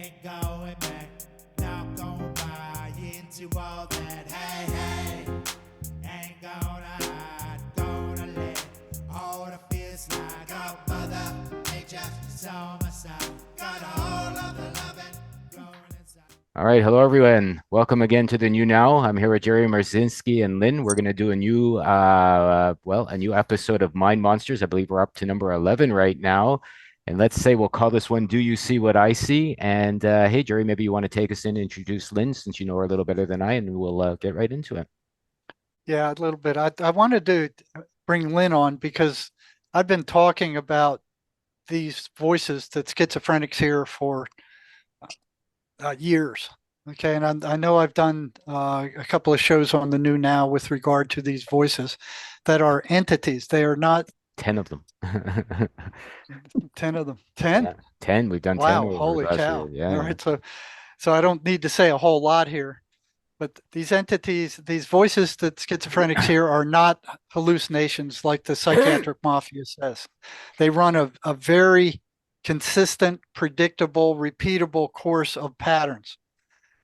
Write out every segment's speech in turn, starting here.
ain't going back. Not gonna buy into all that. Hey, hey, ain't gonna hide. Gonna let all the fears slide. Got Mother Nature is on my side. Got all of the loving growing inside. All right, hello everyone. Welcome again to the New Now. I'm here with Jerry Marzinksy and Lynn. We're going to do a new episode of Mind Monsters. I believe we're up to number 11 right now. And let's say we'll call this one "Do You See What I See?" And hey, Jerry, maybe you want to take us in and introduce Lynn since you know her a little better than I, and we'll get right into it. Yeah, a little bit. I wanted to bring Lynn on because I've been talking about these voices that schizophrenics hear for years. Okay, and I know I've done a couple of shows on the New Now with regard to these voices that are entities. They are not 10 of them. 10 of them. 10? Yeah, 10. We've done 10 Wow, over the holy last cow. year. Yeah, All yeah. right, so I don't need to say a whole lot here. But these entities, these voices that schizophrenics hear are not hallucinations like the psychiatric mafia says. They run a very consistent, predictable, repeatable course of patterns.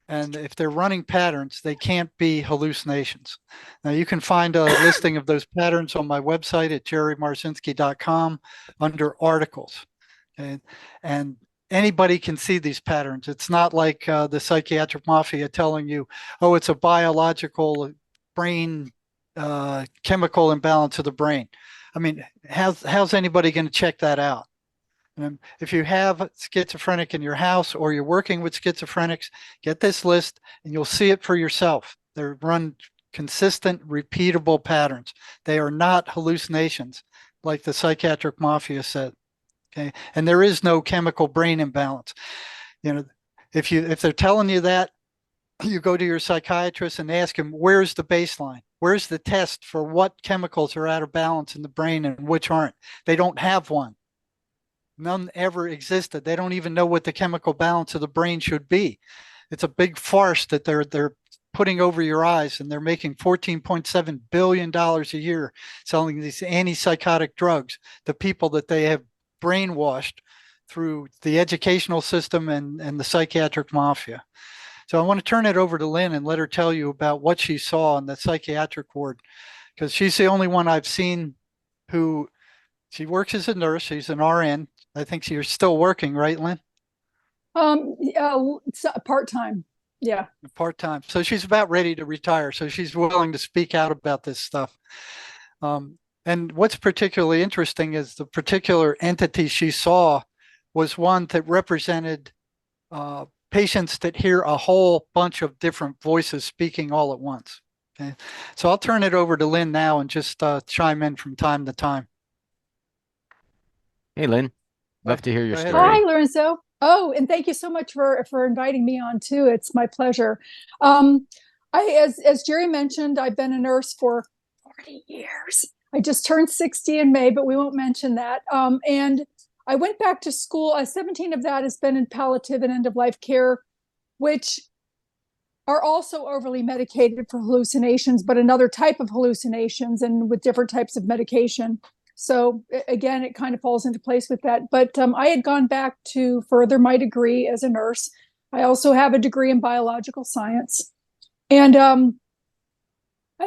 And if they're running patterns, they can't be hallucinations. Now, you can find a listing of those patterns on my website at jerrymarzinksy.com under articles. Okay? And anybody can see these patterns. It's not like the psychiatric mafia telling you, oh, it's a biological brain chemical imbalance of the brain. I mean, how's anybody going to check that out? If you have schizophrenic in your house or you're working with schizophrenics, get this list and you'll see it for yourself. They run consistent, repeatable patterns. They are not hallucinations like the psychiatric mafia said. Okay. And there is no chemical brain imbalance. You know, if they're telling you that, you go to your psychiatrist and ask him, where's the baseline? Where's the test for what chemicals are out of balance in the brain and which aren't? They don't have one. None ever existed. They don't even know what the chemical balance of the brain should be. It's a big farce that they're putting over your eyes, and they're making $14.7 billion a year selling these antipsychotic drugs to people that they have brainwashed through the educational system and the psychiatric mafia. So I want to turn it over to Lynn and let her tell you about what she saw in the psychiatric ward, because she's the only one I've seen who, she works as a nurse. She's an RN. I think she's still working, right, Lynn? Yeah, it's part-time. Yeah. Part-time. So she's about ready to retire. So she's willing to speak out about this stuff. And what's particularly interesting is the particular entity she saw was one that represented patients that hear a whole bunch of different voices speaking all at once. Okay. So I'll turn it over to Lynn now and just chime in from time to time. Hey, Lynn. Love to hear your story. Hi, Lorenzo. Oh, and thank you so much for inviting me on too. It's my pleasure. As Jerry mentioned, I've been a nurse for 40 years. I just turned 60 in May, but we won't mention that. And I went back to school. 17 of that has been in palliative and end-of-life care, which are also overly medicated for hallucinations, but another type of hallucinations and with different types of medication. So again, it kind of falls into place with that. But I had gone back to further my degree as a nurse. I also have a degree in biological science. And I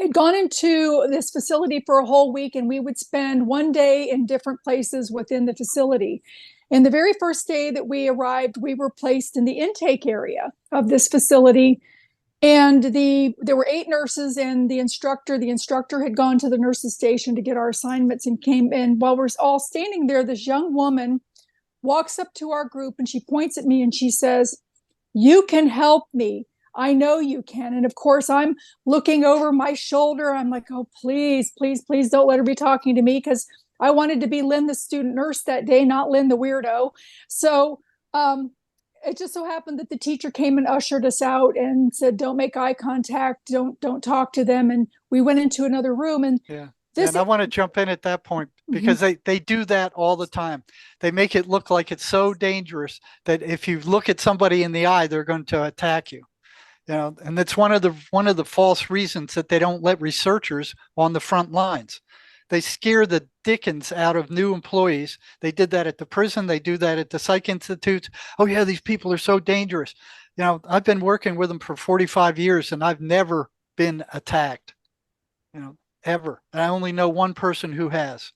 had gone into this facility for a whole week, and we would spend one day in different places within the facility. And the very first day that we arrived, we were placed in the intake area of this facility. And there were 8 nurses and the instructor had gone to the nurses station to get our assignments and came in. While we're all standing there, this young woman walks up to our group and she points at me and she says, "You can help me. I know you can." And of course, I'm looking over my shoulder. I'm like, oh, please, please, please don't let her be talking to me, because I wanted to be Lynn, the student nurse that day, not Lynn, the weirdo. So it just so happened that the teacher came and ushered us out and said, "Don't make eye contact. Don't talk to them." And we went into another room. And yeah. And I want to jump in at that point because they do that all the time. They make it look like it's so dangerous that if you look at somebody in the eye, they're going to attack you. You know, and that's one of the false reasons that they don't let researchers on the front lines. they scare the dickens out of new employees. They did that at the prison. They do that at the psych institutes. Oh yeah, these people are so dangerous. You know, I've been working with them for 45 years and I've never been attacked, you know, ever. And I only know one person who has,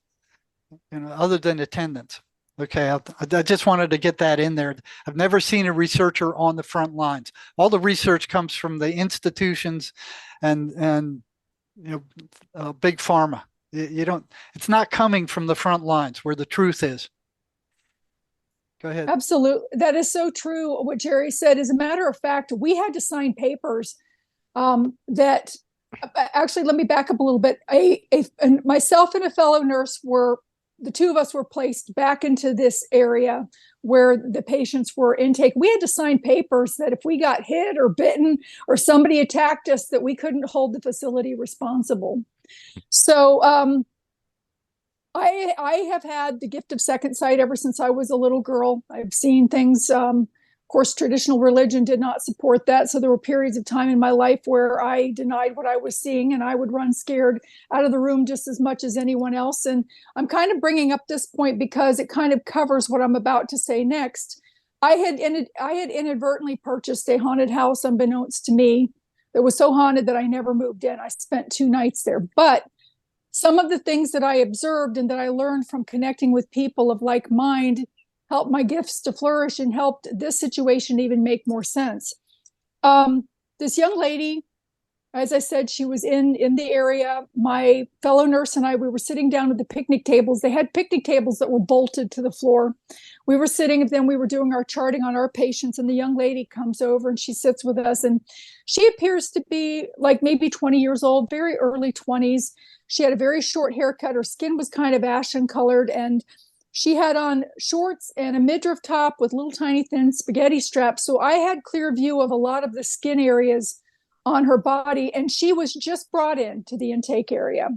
you know, other than attendants. Okay, I just wanted to get that in there. I've never seen a researcher on the front lines. All the research comes from the institutions and you know, big pharma. You don't. It's not coming from the front lines where the truth is. Go ahead. Absolutely, that is so true. What Jerry said. As a matter of fact, we had to sign papers that. Actually, let me back up a little bit. Myself and a fellow nurse were. The two of us were placed back into this area where the patients were intake. We had to sign papers that if we got hit or bitten or somebody attacked us, that we couldn't hold the facility responsible. So I have had the gift of second sight ever since I was a little girl. I've seen things. Of course, traditional religion did not support that. So there were periods of time in my life where I denied what I was seeing, and I would run scared out of the room just as much as anyone else. And I'm kind of bringing up this point because it kind of covers what I'm about to say next. I had inadvertently purchased a haunted house, unbeknownst to me. It was so haunted that I never moved in. I spent 2 nights there. But some of the things that I observed and that I learned from connecting with people of like mind helped my gifts to flourish and helped this situation even make more sense. This young lady, as I said, she was in the area. My fellow nurse and I, we were sitting down at the picnic tables. They had picnic tables that were bolted to the floor. We were sitting, and then we were doing our charting on our patients, and the young lady comes over and she sits with us, and she appears to be like maybe 20 years old, very early 20s. She had a very short haircut. Her skin was kind of ashen colored, and she had on shorts and a midriff top with little tiny thin spaghetti straps. So I had clear view of a lot of the skin areas on her body. And she was just brought in to the intake area.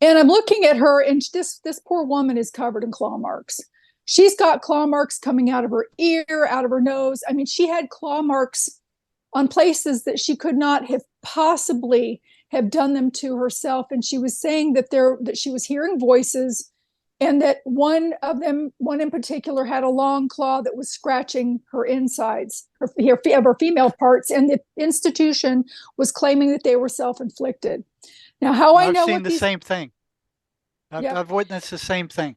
And I'm looking at her, and this poor woman is covered in claw marks. She's got claw marks coming out of her ear, out of her nose. I mean, she had claw marks on places that she could not have possibly have done them to herself. And she was saying that she was hearing voices, and that one in particular had a long claw that was scratching her insides, her female parts, and the institution was claiming that they were self-inflicted. Now, I've seen the same thing. I've witnessed the same thing.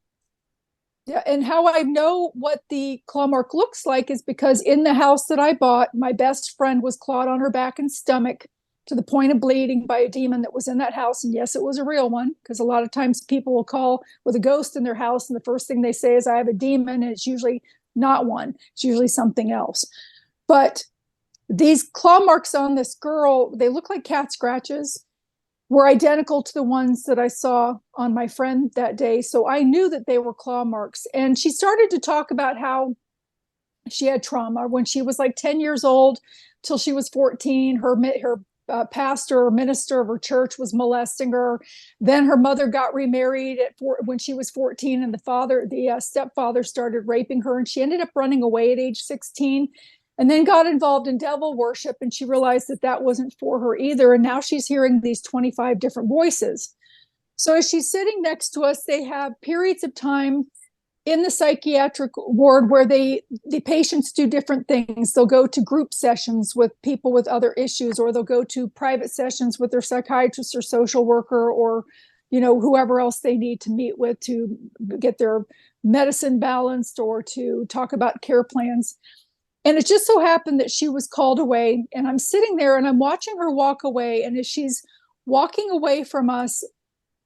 Yeah, and how I know what the claw mark looks like is because in the house that I bought, my best friend was clawed on her back and stomach to the point of bleeding by a demon that was in that house. And yes, it was a real one, because a lot of times people will call with a ghost in their house, and the first thing they say is, I have a demon, and it's usually not one. It's usually something else. But these claw marks on this girl, they look like cat scratches, were identical to the ones that I saw on my friend that day. So I knew that they were claw marks. And she started to talk about how she had trauma when she was like 10 years old till she was 14. Her pastor or minister of her church was molesting her. Then her mother got remarried when she was 14, and the stepfather started raping her, and she ended up running away at age 16, and then got involved in devil worship, and she realized that wasn't for her either. And now she's hearing these 25 different voices. So as she's sitting next to us, they have periods of time in the psychiatric ward where the patients do different things. They'll go to group sessions with people with other issues, or they'll go to private sessions with their psychiatrist or social worker, or, you know, whoever else they need to meet with to get their medicine balanced or to talk about care plans. And it just so happened that she was called away, and I'm sitting there and I'm watching her walk away. And as she's walking away from us,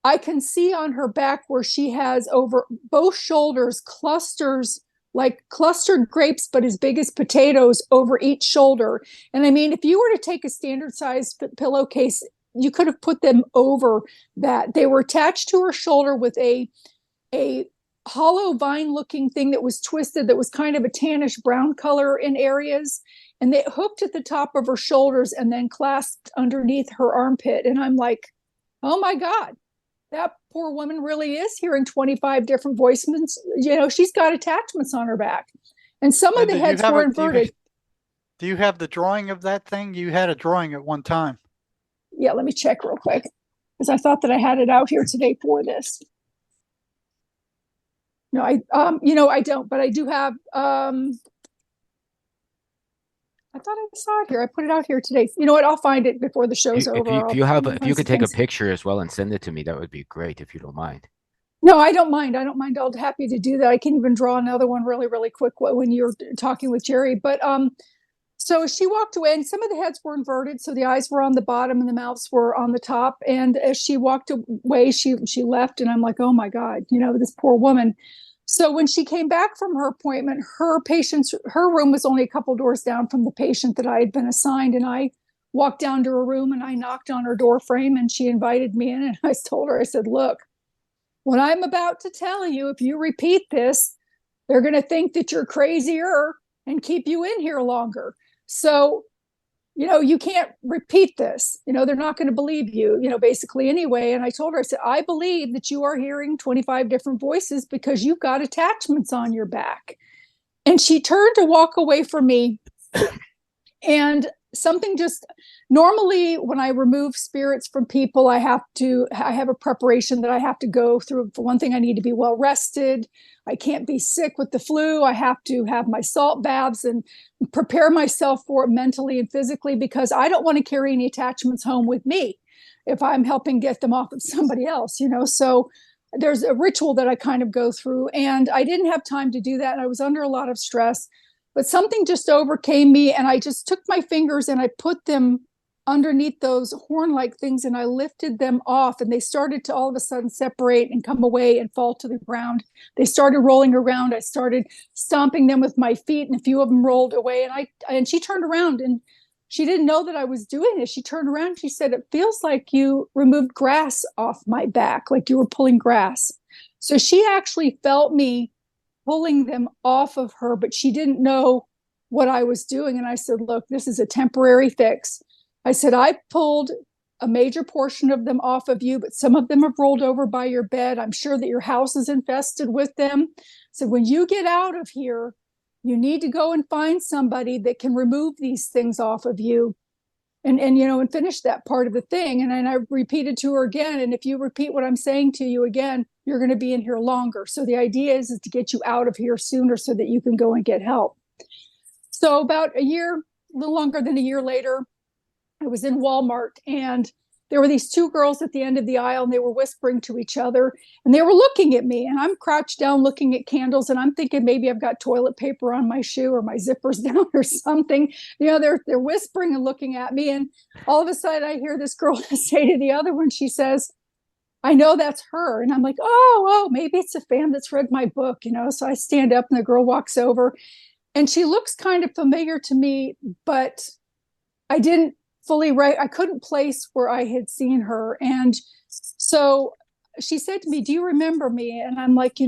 I can see on her back where she has over both shoulders clusters, like clustered grapes, but as big as potatoes over each shoulder. And I mean, if you were to take a standard size pillowcase, you could have put them over that. They were attached to her shoulder with a hollow vine looking thing that was twisted, that was kind of a tannish brown color in areas. And they hooked at the top of her shoulders and then clasped underneath her armpit. And I'm like, oh my God. That poor woman really is hearing 25 different voices. You know, she's got attachments on her back. And some of the heads were inverted. Do you have the drawing of that thing? You had a drawing at one time. Yeah, let me check real quick. because I thought that I had it out here today for this. No, I don't, but I do have, I thought I saw it here. I put it out here today. You know what? I'll find it before the show's over. If you could take a picture as well and send it to me, that would be great if you don't mind. No, I don't mind. I don't mind. I'll be happy to do that. I can even draw another one really, really quick when you're talking with Jerry. But so she walked away, and some of the heads were inverted, so the eyes were on the bottom and the mouths were on the top. And as she walked away, she left, and I'm like, oh my God, this poor woman. So when she came back from her appointment, her room was only a couple doors down from the patient that I had been assigned. And I walked down to her room and I knocked on her door frame, and she invited me in. And I told her, I said, look, what I'm about to tell you, if you repeat this, they're going to think that you're crazier and keep you in here longer. So, you can't repeat this. They're not going to believe you, basically anyway. And I told her, I said, I believe that you are hearing 25 different voices because you've got attachments on your back. And she turned to walk away from me. And something just normally when I remove spirits from people, I have a preparation that I have to go through. For one thing, I need to be well rested. I can't be sick with the flu. I have to have my salt baths and prepare myself for it mentally and physically, because I don't want to carry any attachments home with me if I'm helping get them off of somebody else, So there's a ritual that I kind of go through, and I didn't have time to do that. And I was under a lot of stress. But something just overcame me, and I just took my fingers and I put them underneath those horn-like things, and I lifted them off, and they started to all of a sudden separate and come away and fall to the ground. They started rolling around. I started stomping them with my feet, and a few of them rolled away. And she turned around, and she didn't know that I was doing this. She turned around. She said, it feels like you removed grass off my back, like you were pulling grass. So she actually felt me pulling them off of her, but she didn't know what I was doing. And I said, look, this is a temporary fix. I said, I pulled a major portion of them off of you, but some of them have rolled over by your bed. I'm sure that your house is infested with them. So when you get out of here, you need to go and find somebody that can remove these things off of you and finish that part of the thing. And I repeated to her again, and if you repeat what I'm saying to you again, you're going to be in here longer. So the idea is to get you out of here sooner so that you can go and get help. So about a little longer than a year later, I was in Walmart, and there were these two girls at the end of the aisle, and they were whispering to each other, and they were looking at me, and I'm crouched down looking at candles, and I'm thinking maybe I've got toilet paper on my shoe or my zipper's down or something. They're whispering and looking at me, and all of a sudden I hear this girl say to the other one, she says, I know that's her. And I'm like, oh, maybe it's a fan that's read my book, So I stand up, and the girl walks over, and she looks kind of familiar to me, but I didn't I couldn't place where I had seen her. And so she said to me, do you remember me? And I'm like, you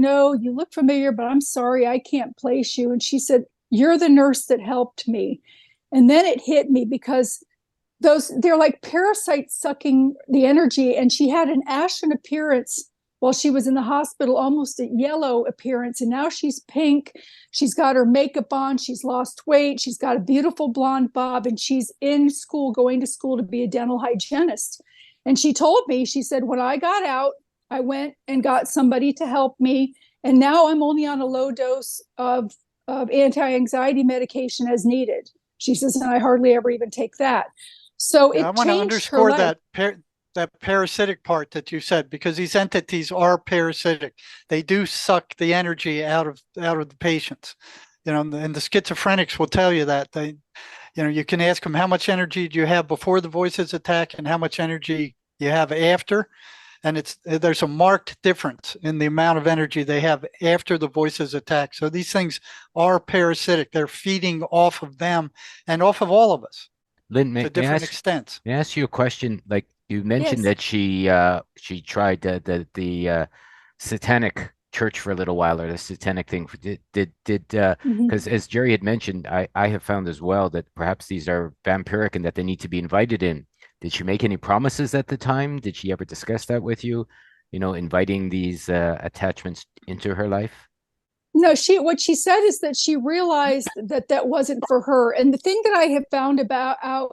look familiar, but I'm sorry, I can't place you. And she said, you're the nurse that helped me. And then it hit me, because they're like parasites sucking the energy. And she had an ashen appearance while she was in the hospital, almost a yellow appearance. And now she's pink. She's got her makeup on. She's lost weight. She's got a beautiful blonde bob, and she's in school, going to school to be a dental hygienist. And she told me, she said, when I got out, I went and got somebody to help me. And now I'm only on a low dose of anti-anxiety medication as needed. She says, and I hardly ever even take that. So I want to underscore that parasitic part that you said, because these entities are parasitic. They do suck the energy out of the patients, and the schizophrenics will tell you that. You can ask them, how much energy do you have before the voices attack and how much energy you have after? And there's a marked difference in the amount of energy they have after the voices attack. So these things are parasitic. They're feeding off of them and off of all of us. Lynn, to different extents. May I ask you a question? Like, you mentioned that she tried the satanic church for a little while, or the satanic thing. Because as Jerry had mentioned, I have found as well that perhaps these are vampiric and that they need to be invited in. Did she make any promises at the time? Did she ever discuss that with you? Inviting these attachments into her life? No, what she said is that she realized that wasn't for her. And the thing that I have found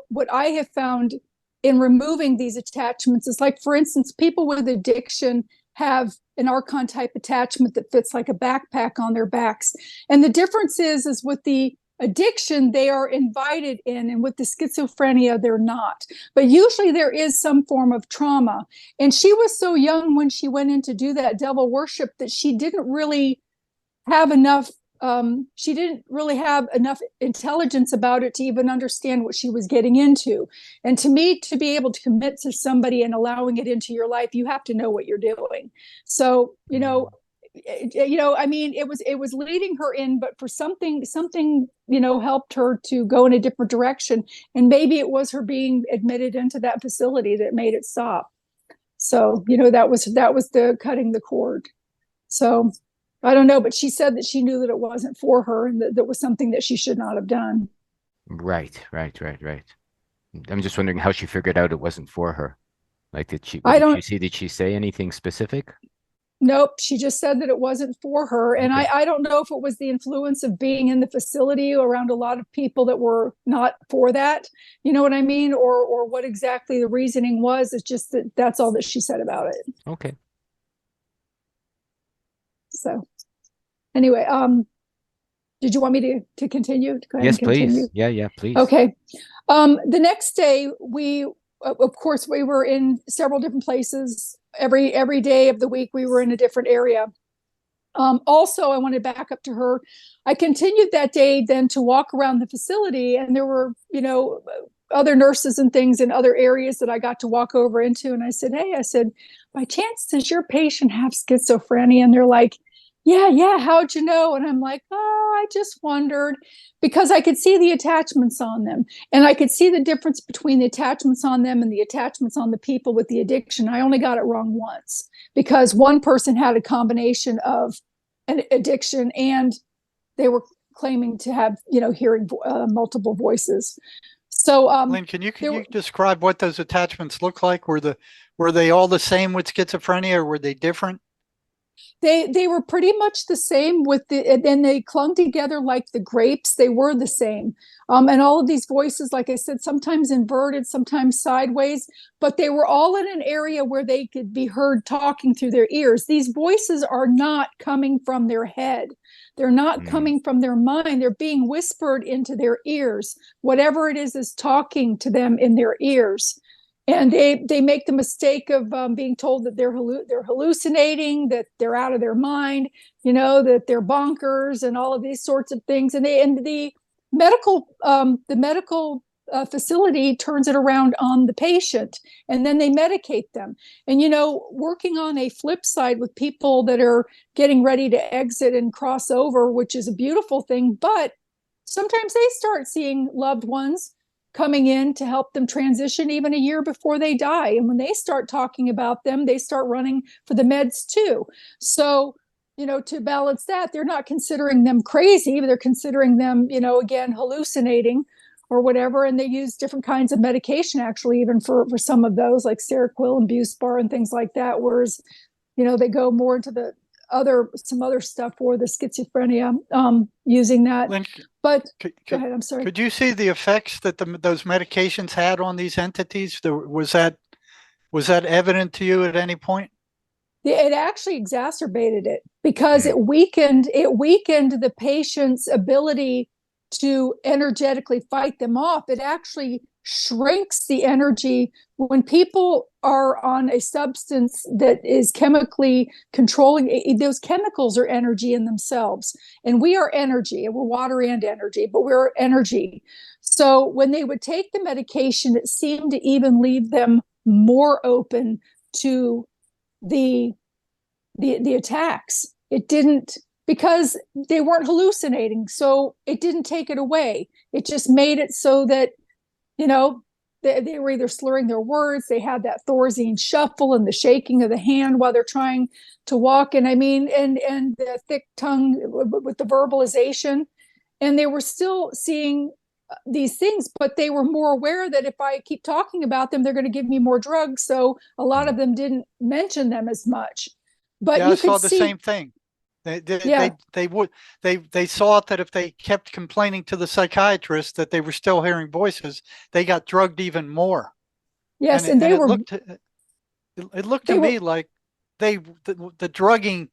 what I have found in removing these attachments is like, for instance, people with addiction have an Archon type attachment that fits like a backpack on their backs. And the difference is with the addiction, they are invited in, and with the schizophrenia, they're not. But usually there is some form of trauma. And she was so young when she went in to do that devil worship that she didn't really have enough intelligence about it to even understand what she was getting into. And to me, to be able to commit to somebody and allowing it into your life, you have to know what you're doing. So, I mean, it was leading her in, but for something, helped her to go in a different direction. And maybe it was her being admitted into that facility that made it stop. So, that was the cutting the cord. So I don't know, but she said that she knew that it wasn't for her and that was something that she should not have done. Right. I'm just wondering how she figured out it wasn't for her. Like, did she say anything specific? Nope. She just said that it wasn't for her. And Okay. I don't know if it was the influence of being in the facility around a lot of people that were not for that. You know what I mean? Or what exactly the reasoning was. It's just that's all that she said about it. Okay. So anyway, did you want me to continue? Go ahead Yes, and continue. please. Yeah, please. Okay. The next day, of course, we were in several different places. Every day of the week, we were in a different area. Also, I want to back up to her. I continued that day then to walk around the facility, and there were, other nurses and things in other areas that I got to walk over into. And I said, hey, by chance, does your patient have schizophrenia? And they're like, yeah, how'd you know? And I'm like, oh, I just wondered, because I could see the attachments on them, and I could see the difference between the attachments on them and the attachments on the people with the addiction. I only got it wrong once, because one person had a combination of an addiction and they were claiming to have, hearing multiple voices. So, Lynn, can you describe what those attachments look like? Were they all the same with schizophrenia, or were they different? They were pretty much the same and they clung together like the grapes. They were the same. And all of these voices, like I said, sometimes inverted, sometimes sideways, but they were all in an area where they could be heard talking through their ears. These voices are not coming from their head. They're not coming from their mind. They're being whispered into their ears. Whatever it is talking to them in their ears. And they make the mistake of being told that they're hallucinating, that they're out of their mind, that they're bonkers and all of these sorts of things. And the medical facility turns it around on the patient, and then they medicate them. And, working on a flip side with people that are getting ready to exit and cross over, which is a beautiful thing, but sometimes they start seeing loved ones coming in to help them transition even a year before they die. And when they start talking about them, they start running for the meds too. So, to balance that, they're not considering them crazy, but they're considering them, again, hallucinating or whatever. And they use different kinds of medication, actually, even for some of those, like Seroquel and Buspar and things like that. Whereas, they go more into some other stuff for the schizophrenia, using that. Lynn, but go ahead, I'm sorry. Could you see the effects that those medications had on these entities? Was that evident to you at any point? It actually exacerbated it, because it weakened the patient's ability to energetically fight them off. It actually shrinks the energy when people are on a substance that is chemically controlling. Those chemicals are energy in themselves, and we are energy, and we're water and energy, but we're energy. So when they would take the medication, it seemed to even leave them more open to the attacks. It didn't, because they weren't hallucinating, so it didn't take it away. It just made it so that they were either slurring their words, they had that Thorazine shuffle and the shaking of the hand while they're trying to walk, and the thick tongue with the verbalization, and they were still seeing these things, but they were more aware that if I keep talking about them, they're going to give me more drugs. So a lot of them didn't mention them as much. But I saw the same thing. They saw that if they kept complaining to the psychiatrist that they were still hearing voices, they got drugged even more. Yes, and and they it were looked they to were me like the drugging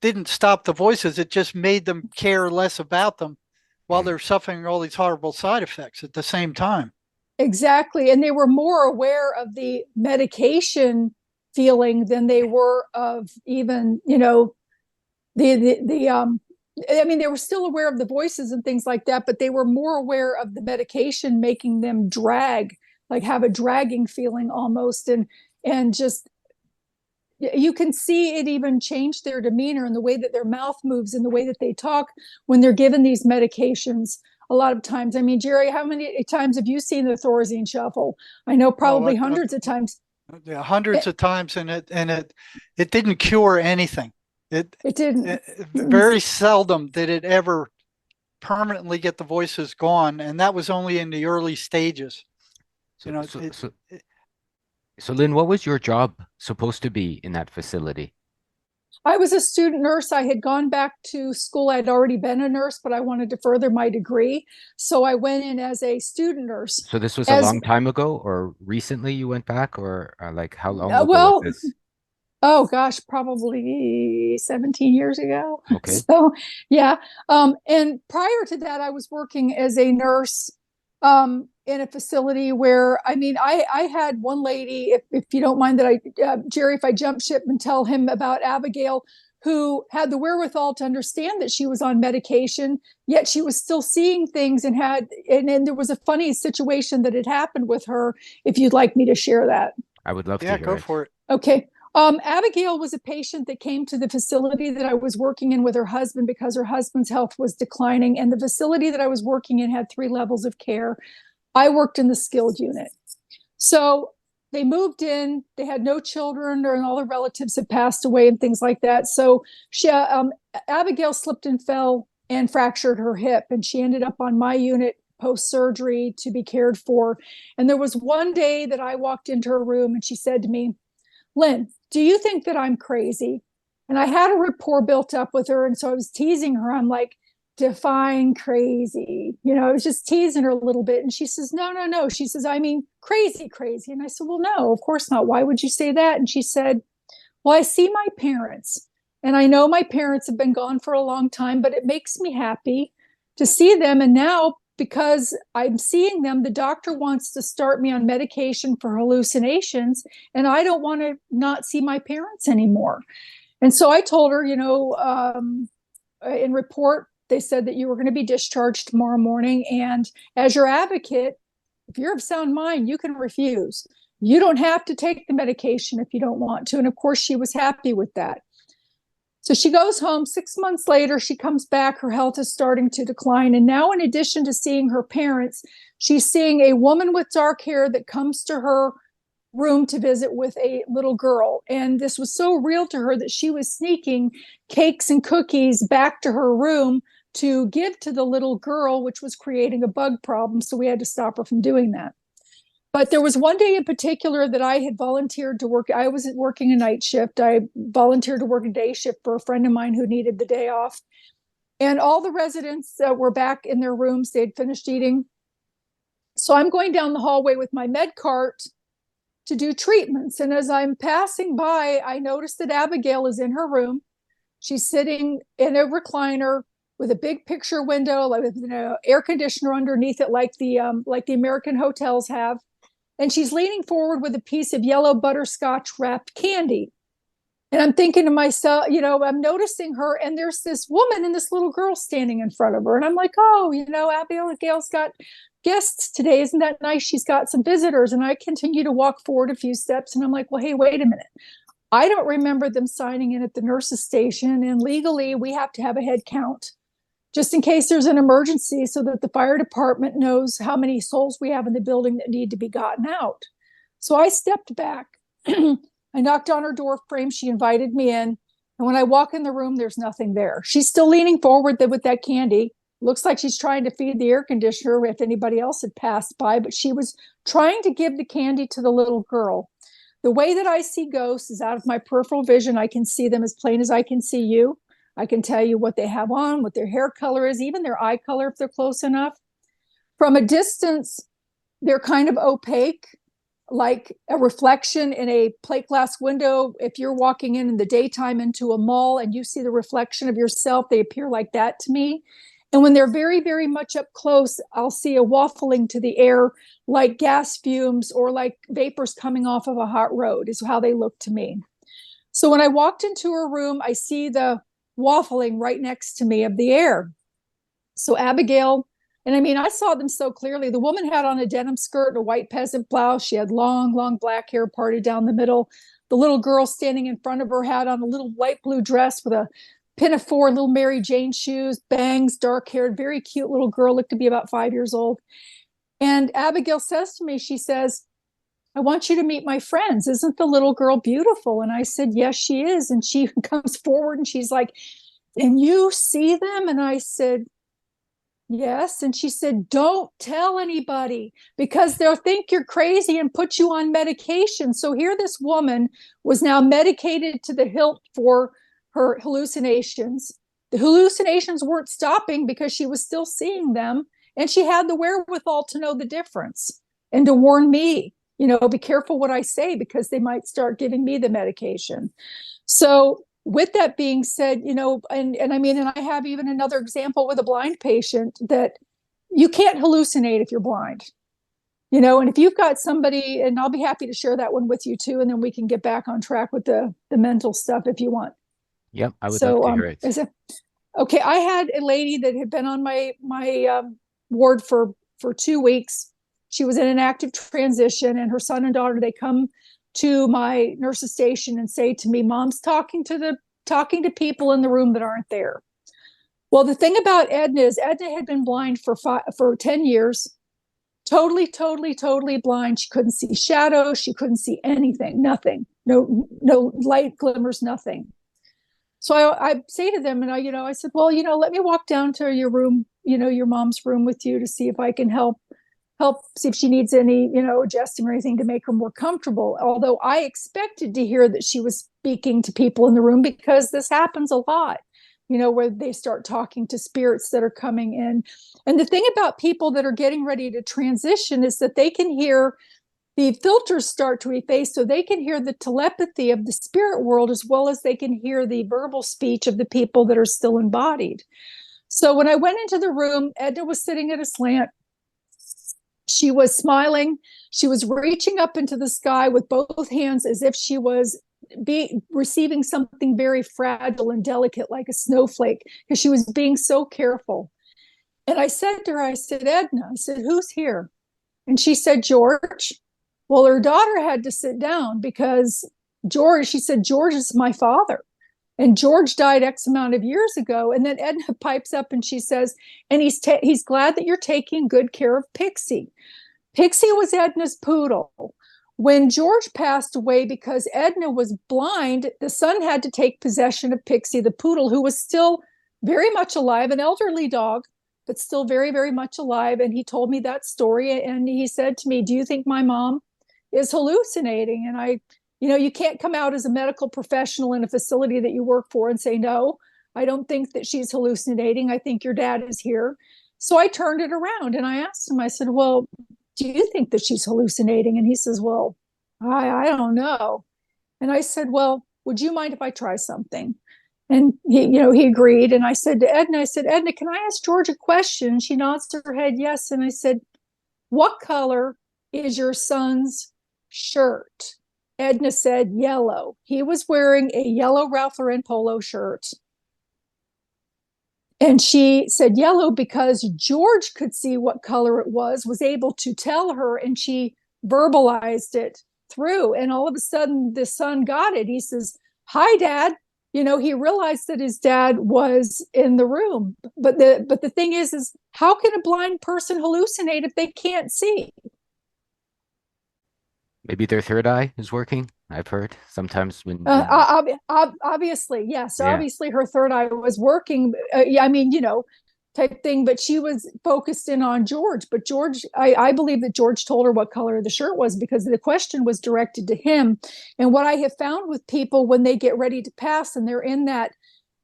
didn't stop the voices. It just made them care less about them while they're suffering all these horrible side effects at the same time. exactly, and they were more aware of the medication feeling than they were of even, the I mean, they were still aware of the voices and things like that, but they were more aware of the medication making them drag, like have a dragging feeling almost, and just you can see it even change their demeanor and the way that their mouth moves and the way that they talk when they're given these medications. A lot of times, I mean, Jerry, how many times have you seen the Thorazine shuffle? I know probably hundreds of times. Yeah, hundreds of times, and it didn't cure anything. It didn't. Very seldom did it ever permanently get the voices gone, and that was only in the early stages. So Lynn, what was your job supposed to be in that facility? I was a student nurse. I had gone back to school. I'd already been a nurse, but I wanted to further my degree. So I went in as a student nurse. So this was a long time ago, or recently you went back, or like how long ago well, was this? Oh gosh, probably 17 years ago. Okay. So yeah. And prior to that, I was working as a nurse in a facility where, I mean, I had one lady, if you don't mind that Jerry, if I jump ship and tell him about Abigail, who had the wherewithal to understand that she was on medication, yet she was still seeing things and there was a funny situation that had happened with her, if you'd like me to share that. I would love to hear it. Yeah, go for it. Okay. Abigail was a patient that came to the facility that I was working in with her husband because her husband's health was declining. And the facility that I was working in had 3 levels of care. I worked in the skilled unit. So they moved in, they had no children, and all the relatives had passed away and things like that. So Abigail slipped and fell and fractured her hip, and she ended up on my unit post-surgery to be cared for. And there was one day that I walked into her room and she said to me, "Lynn, do you think that I'm crazy?" And I had a rapport built up with her. And so I was teasing her. I'm like, define crazy. I was just teasing her a little bit. And she says, no. She says, I mean, crazy. And I said, well, no, of course not. Why would you say that? And she said, well, I see my parents. And I know my parents have been gone for a long time, but it makes me happy to see them. And now, because I'm seeing them, the doctor wants to start me on medication for hallucinations, and I don't want to not see my parents anymore. And so I told her, in report, they said that you were going to be discharged tomorrow morning. And as your advocate, if you're of sound mind, you can refuse. You don't have to take the medication if you don't want to. And of course, she was happy with that. So she goes home. 6 months later, she comes back. Her health is starting to decline. And now, in addition to seeing her parents, she's seeing a woman with dark hair that comes to her room to visit with a little girl. And this was so real to her that she was sneaking cakes and cookies back to her room to give to the little girl, which was creating a bug problem. So we had to stop her from doing that. But there was one day in particular that I had volunteered to work. I was working a night shift. I volunteered to work a day shift for a friend of mine who needed the day off. And all the residents were back in their rooms. They had finished eating. So I'm going down the hallway with my med cart to do treatments. And as I'm passing by, I noticed that Abigail is in her room. She's sitting in a recliner with a big picture window, like with air conditioner underneath it, like the American hotels have. And she's leaning forward with a piece of yellow butterscotch wrapped candy. And I'm thinking to myself, I'm noticing her, and there's this woman and this little girl standing in front of her. And I'm like, oh, Abigail's got guests today. Isn't that nice? She's got some visitors. And I continue to walk forward a few steps. And I'm like, well, hey, wait a minute. I don't remember them signing in at the nurse's station. And legally, we have to have a head count just in case there's an emergency, so that the fire department knows how many souls we have in the building that need to be gotten out. So I stepped back. I knocked on her door frame. She invited me in. And when I walk in the room, there's nothing there. She's still leaning forward with that candy. Looks like she's trying to feed the air conditioner if anybody else had passed by, but she was trying to give the candy to the little girl. The way that I see ghosts is out of my peripheral vision. I can see them as plain as I can see you. I can tell you what they have on, what their hair color is, even their eye color if they're close enough. From a distance, they're kind of opaque. like a reflection in a plate glass window. If you're walking in the daytime into a mall and you see the reflection of yourself, they appear like that to me. And when they're very, very much up close, I'll see a waffling to the air, like gas fumes or like vapors coming off of a hot road is how they look to me. So when I walked into her room, I see the waffling right next to me of the air. So Abigail, and I mean, I saw them so clearly. The woman had on a denim skirt and a white peasant blouse. She had long, long black hair parted down the middle. The little girl standing in front of her had on a little light blue dress with a pinafore, little Mary Jane shoes, bangs, dark haired, very cute little girl, looked to be about 5 years old. And Abigail says to me, she says, I want you to meet my friends. Isn't the little girl beautiful? And I said, yes, she is. And she comes forward and she's like, and you see them? And I said, yes. And she said, don't tell anybody because they'll think you're crazy and put you on medication. So here this woman was now medicated to the hilt for her hallucinations. The hallucinations weren't stopping because she was still seeing them. And she had the wherewithal to know the difference and to warn me, be careful what I say because they might start giving me the medication. So with that being said, and I mean, and I have even another example with a blind patient that you can't hallucinate if you're blind, and if you've got somebody, and I'll be happy to share that one with you too, and then we can get back on track with the mental stuff if you want. Yep, I would love to hear it. Okay, I had a lady that had been on my ward for 2 weeks. She was in an active transition, and her son and daughter, they come to my nurse's station and say to me, Mom's talking to people in the room that aren't there. Well, the thing about Edna is Edna had been blind for 10 years, totally blind. She couldn't see shadows. She couldn't see anything, nothing, no light glimmers, nothing. So I say to them, and I said, well, let me walk down to your room, your mom's room with you to see if I can help see if she needs any, adjusting or anything to make her more comfortable. Although I expected to hear that she was speaking to people in the room because this happens a lot, where they start talking to spirits that are coming in. And the thing about people that are getting ready to transition is that they can hear the filters start to efface, so they can hear the telepathy of the spirit world as well as they can hear the verbal speech of the people that are still embodied. So when I went into the room, Edna was sitting at a slant. She was smiling. She was reaching up into the sky with both hands as if she was receiving something very fragile and delicate like a snowflake because she was being so careful. And I said to her, I said, Edna, I said, who's here? And she said, George. Well, her daughter had to sit down because she said, George is my father. And George died X amount of years ago. And then Edna pipes up and she says, and he's glad that you're taking good care of Pixie. Pixie was Edna's poodle. When George passed away because Edna was blind, the son had to take possession of Pixie, the poodle, who was still very much alive, an elderly dog, but still very, very much alive. And he told me that story. And he said to me, do you think my mom is hallucinating? And you can't come out as a medical professional in a facility that you work for and say, no, I don't think that she's hallucinating. I think your dad is here. So I turned it around and I asked him, I said, well, do you think that she's hallucinating? And he says, well, I don't know. And I said, well, would you mind if I try something? And he agreed. And I said to Edna, Edna, can I ask George a question? She nods her head, yes. And I said, what color is your son's shirt? Edna said, yellow. He was wearing a yellow Ralph Lauren polo shirt. And she said yellow because George could see what color it was able to tell her, and she verbalized it through. And all of a sudden, the son got it. He says, hi, Dad. He realized that his dad was in the room. But the thing is how can a blind person hallucinate if they can't see? Maybe their third eye is working. I've heard sometimes when obviously, yes. Yeah. Obviously, her third eye was working. Type thing. But she was focused in on George. But George, I believe that George told her what color the shirt was because the question was directed to him. And what I have found with people when they get ready to pass and they're in that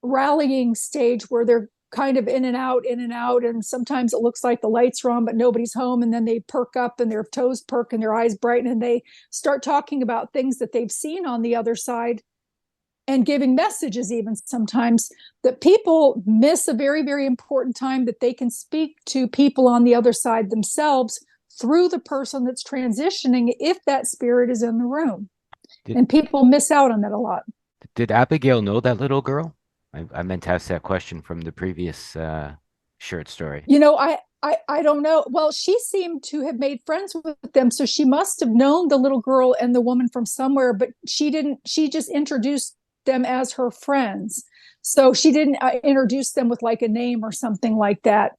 rallying stage where they're kind of in and out, in and out. And sometimes it looks like the lights are on, but nobody's home. And then they perk up and their toes perk and their eyes brighten and they start talking about things that they've seen on the other side and giving messages even sometimes that people miss a very, very important time that they can speak to people on the other side themselves through the person that's transitioning if that spirit is in the room. And people miss out on that a lot. Did Abigail know that little girl? I meant to ask that question from the previous short story. You know, I don't know. Well, she seemed to have made friends with them, so she must have known the little girl and the woman from somewhere, but she didn't. She just introduced them as her friends. So she didn't introduce them with like a name or something like that.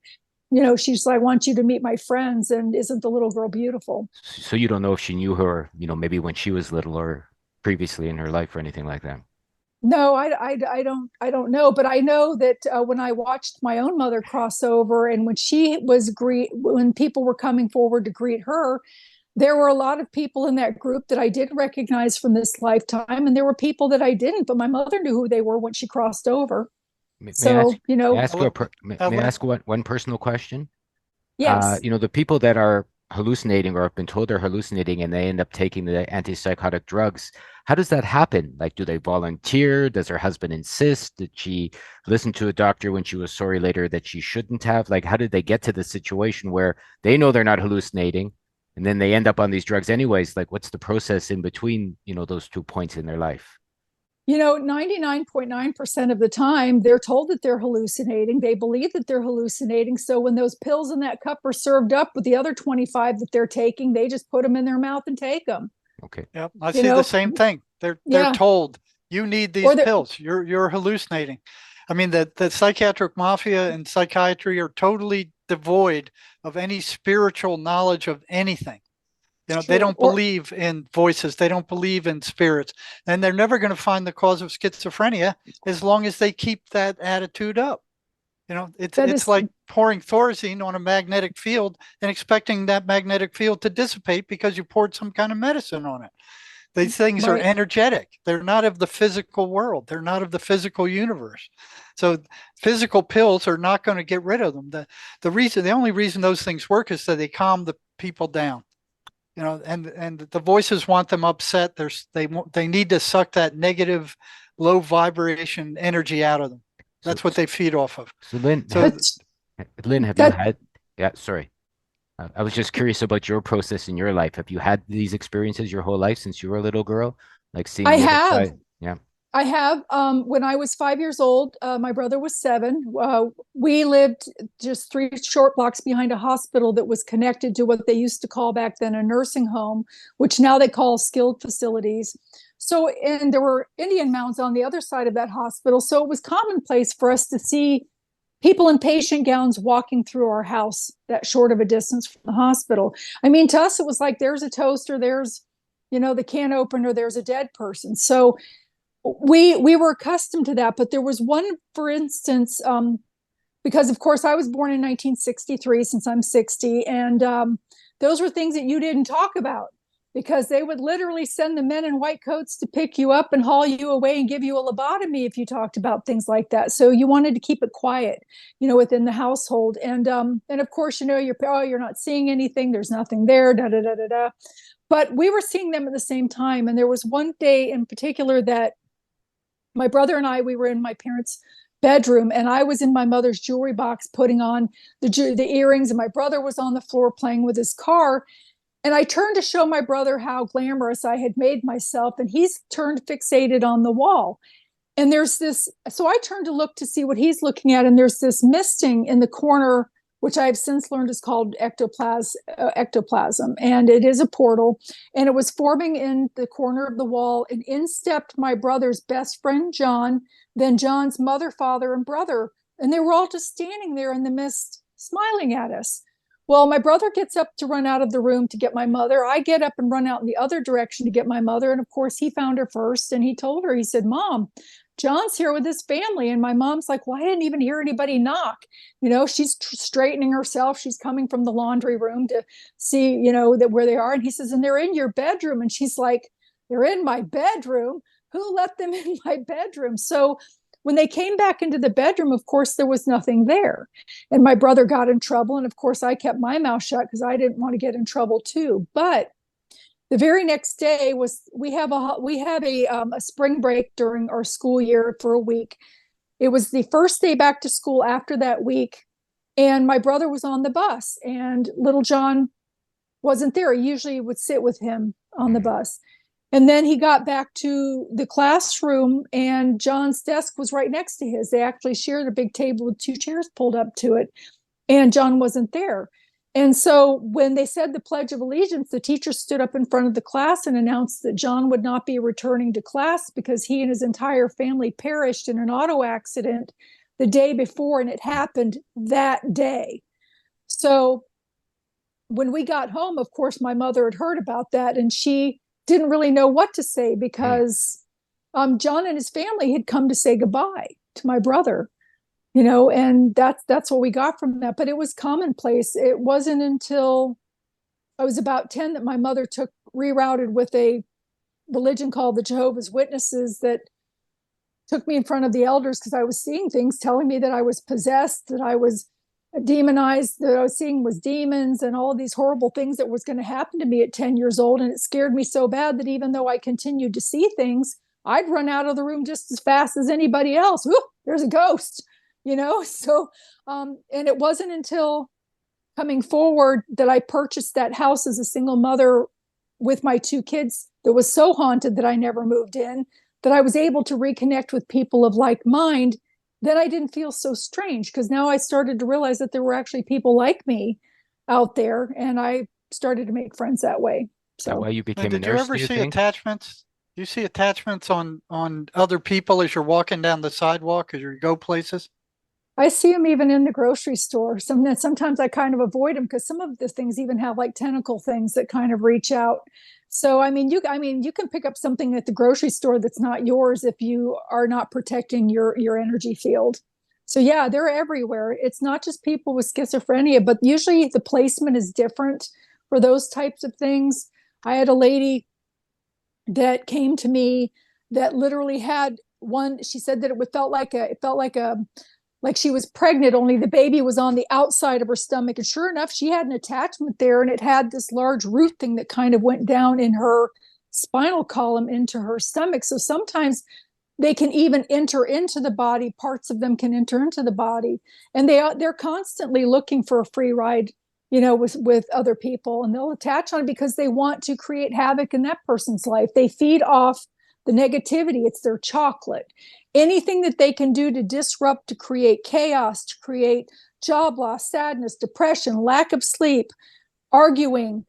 You know, she's like, I want you to meet my friends. And isn't the little girl beautiful? So you don't know if she knew her, you know, maybe when she was little or previously in her life or anything like that. No, I don't know, but I know that when I watched my own mother cross over, and when she was when people were coming forward to greet her, there were a lot of people in that group that I did recognize from this lifetime, and there were people that I didn't. But my mother knew who they were when she crossed over. May I ask one personal question? Yes. You know, the people that are hallucinating or have been told they're hallucinating and they end up taking the antipsychotic drugs, how does that happen? Like, do they volunteer? Does her husband insist? Did she listen to a doctor when she was sorry later that she shouldn't have? Like, how did they get to the situation where they know they're not hallucinating and then they end up on these drugs anyways? Like, what's the process in between, you know, those 2 points in their life? You know, 99.9% of the time, they're told that they're hallucinating. They believe that they're hallucinating. So when those pills in that cup are served up with the other 25 that they're taking, they just put them in their mouth and take them. Okay. Yep. I see the same thing. They're told you need these pills. You're hallucinating. I mean, the psychiatric mafia and psychiatry are totally devoid of any spiritual knowledge of anything. You know, they don't believe in voices. They don't believe in spirits. And they're never going to find the cause of schizophrenia as long as they keep that attitude up. You know, it's like pouring Thorazine on a magnetic field and expecting that magnetic field to dissipate because you poured some kind of medicine on it. These things are energetic. They're not of the physical world. They're not of the physical universe. So physical pills are not going to get rid of them. The only reason those things work is that they calm the people down. You know, and the voices want them upset. They need to suck that negative, low vibration energy out of them. That's what they feed off of. So Lynn, have you had? Yeah, sorry. I was just curious about your process in your life. Have you had these experiences your whole life since you were a little girl? Like seeing I have. Yeah. I have. When I was 5 years old, my brother was 7. We lived just 3 short blocks behind a hospital that was connected to what they used to call back then a nursing home, which now they call skilled facilities. So, and there were Indian mounds on the other side of that hospital. So it was commonplace for us to see people in patient gowns walking through our house that short of a distance from the hospital. I mean, to us, it was like, there's a toaster, there's, you know, the can opener, there's a dead person. So we were accustomed to that. But there was one, for instance, because of course I was born in 1963, since I'm 60, and those were things that you didn't talk about, because they would literally send the men in white coats to pick you up and haul you away and give you a lobotomy if you talked about things like that. So you wanted to keep it quiet, you know, within the household. And of course, you know, you're not seeing anything, there's nothing there, da da da da da. But we were seeing them at the same time. And there was one day in particular that my brother and I, we were in my parents' bedroom, and I was in my mother's jewelry box putting on the earrings, and my brother was on the floor playing with his car. And I turned to show my brother how glamorous I had made myself, and he's turned fixated on the wall. And there's this, so I turned to look to see what he's looking at, and there's this misting in the corner, which I have since learned is called ectoplasm, and it is a portal, and it was forming in the corner of the wall, and in stepped my brother's best friend, John, then John's mother, father, and brother, and they were all just standing there in the mist, smiling at us. Well, my brother gets up to run out of the room to get my mother. I get up and run out in the other direction to get my mother, and of course, he found her first, and he told her, he said, "Mom, John's here with his family." And my mom's like, "Well, I didn't even hear anybody knock." You know, she's straightening herself. She's coming from the laundry room to see, you know, that where they are. And he says, "And they're in your bedroom." And she's like, "They're in my bedroom? Who let them in my bedroom?" So when they came back into the bedroom, of course, there was nothing there. And my brother got in trouble. And of course, I kept my mouth shut because I didn't want to get in trouble too. But the very next day we have a spring break during our school year for a week. It was the first day back to school after that week. And my brother was on the bus and little John wasn't there. He usually would sit with him on the bus. And then he got back to the classroom and John's desk was right next to his. They actually shared a big table with 2 chairs pulled up to it, and John wasn't there. And so when they said the Pledge of Allegiance, the teacher stood up in front of the class and announced that John would not be returning to class because he and his entire family perished in an auto accident the day before, and it happened that day. So when we got home, of course, my mother had heard about that, and she didn't really know what to say because John and his family had come to say goodbye to my brother, and that's what we got from that. But it was commonplace. It wasn't until I was about 10 that my mother rerouted with a religion called the Jehovah's Witnesses that took me in front of the elders because I was seeing things telling me that I was possessed, that I was demonized, that I was seeing was demons and all these horrible things that was going to happen to me at 10 years old. And it scared me so bad that even though I continued to see things, I'd run out of the room just as fast as anybody else. Ooh, there's a ghost, So, and it wasn't until coming forward that I purchased that house as a single mother with my 2 kids that was so haunted that I never moved in, that I was able to reconnect with people of like mind. Then I didn't feel so strange because now I started to realize that there were actually people like me out there, and I started to make friends that way. So, Is that why you became a did you nurse, ever do you see think? attachments? Do you see attachments on other people as you're walking down the sidewalk as you go places? I see them even in the grocery store. Sometimes I kind of avoid them because some of the things even have like tentacle things that kind of reach out. So, you can pick up something at the grocery store that's not yours if you are not protecting your energy field. So yeah, they're everywhere. It's not just people with schizophrenia, but usually the placement is different for those types of things. I had a lady that came to me that literally had one. She said that it felt like she was pregnant, only the baby was on the outside of her stomach. And sure enough, she had an attachment there, and it had this large root thing that kind of went down in her spinal column into her stomach. So sometimes they can even enter into the body. Parts of them can enter into the body, and they're constantly looking for a free ride, with other people, and they'll attach on it because they want to create havoc in that person's life. They feed off the negativity. It's their chocolate. Anything that they can do to disrupt, to create chaos, to create job loss, sadness, depression, lack of sleep, arguing,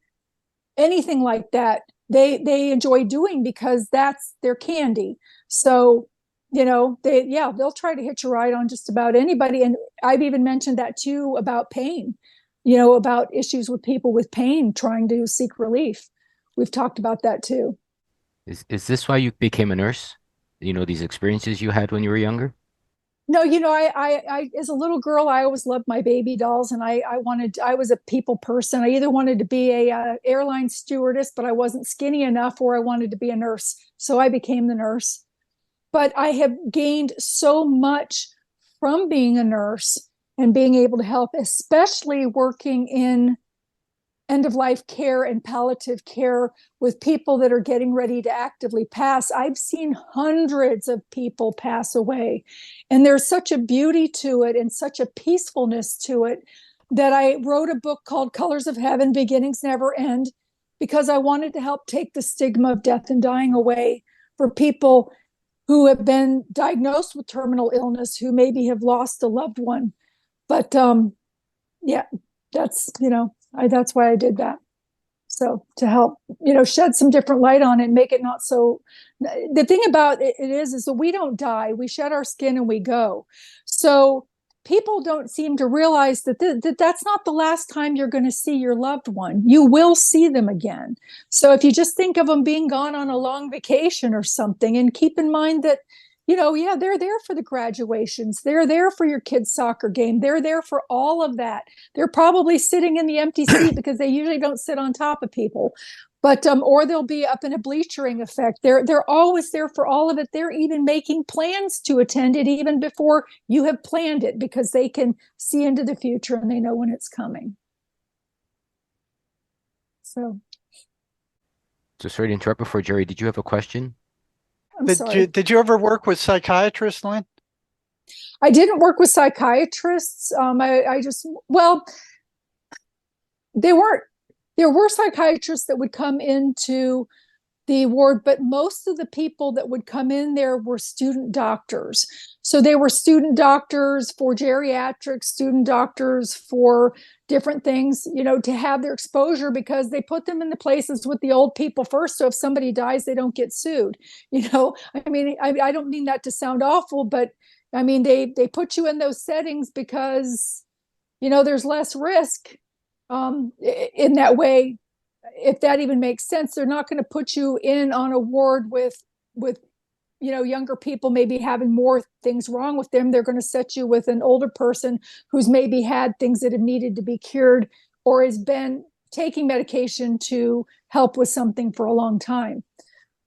anything like that, they enjoy doing because that's their candy. So, they'll try to hitch a ride on just about anybody. And I've even mentioned that too about pain, about issues with people with pain trying to seek relief. We've talked about that too. Is this why you became a nurse? These experiences you had when you were younger? No, I as a little girl, I always loved my baby dolls, and I was a people person. I either wanted to be a airline stewardess, but I wasn't skinny enough, or I wanted to be a nurse. So I became the nurse. But I have gained so much from being a nurse and being able to help, especially working in end-of-life care and palliative care with people that are getting ready to actively pass. I've seen hundreds of people pass away, and there's such a beauty to it and such a peacefulness to it that I wrote a book called Colors of Heaven, Beginnings Never End, because I wanted to help take the stigma of death and dying away for people who have been diagnosed with terminal illness, who maybe have lost a loved one. But yeah, that's, that's why I did that. So to help, shed some different light on it and make it not so. The thing about it is that we don't die. We shed our skin and we go. So people don't seem to realize that that's not the last time you're going to see your loved one. You will see them again. So if you just think of them being gone on a long vacation or something, and keep in mind that, they're there for the graduations. They're there for your kid's soccer game. They're there for all of that. They're probably sitting in the empty seat because they usually don't sit on top of people. But or they'll be up in a bleachering effect. They're always there for all of it. They're even making plans to attend it even before you have planned it, because they can see into the future and they know when it's coming. So sorry to interrupt before, Jerry, did you have a question? I'm sorry. Did you ever work with psychiatrists, Lynn? I didn't work with psychiatrists. I just, well, there were psychiatrists that would come into the ward, but most of the people that would come in there were student doctors. So they were student doctors for geriatrics, student doctors for different things, to have their exposure, because they put them in the places with the old people first. So if somebody dies, they don't get sued. I mean, I don't mean that to sound awful, but I mean, they put you in those settings because, there's less risk in that way. If that even makes sense, they're not going to put you in on a ward with younger people maybe having more things wrong with them. They're going to set you with an older person who's maybe had things that have needed to be cured or has been taking medication to help with something for a long time,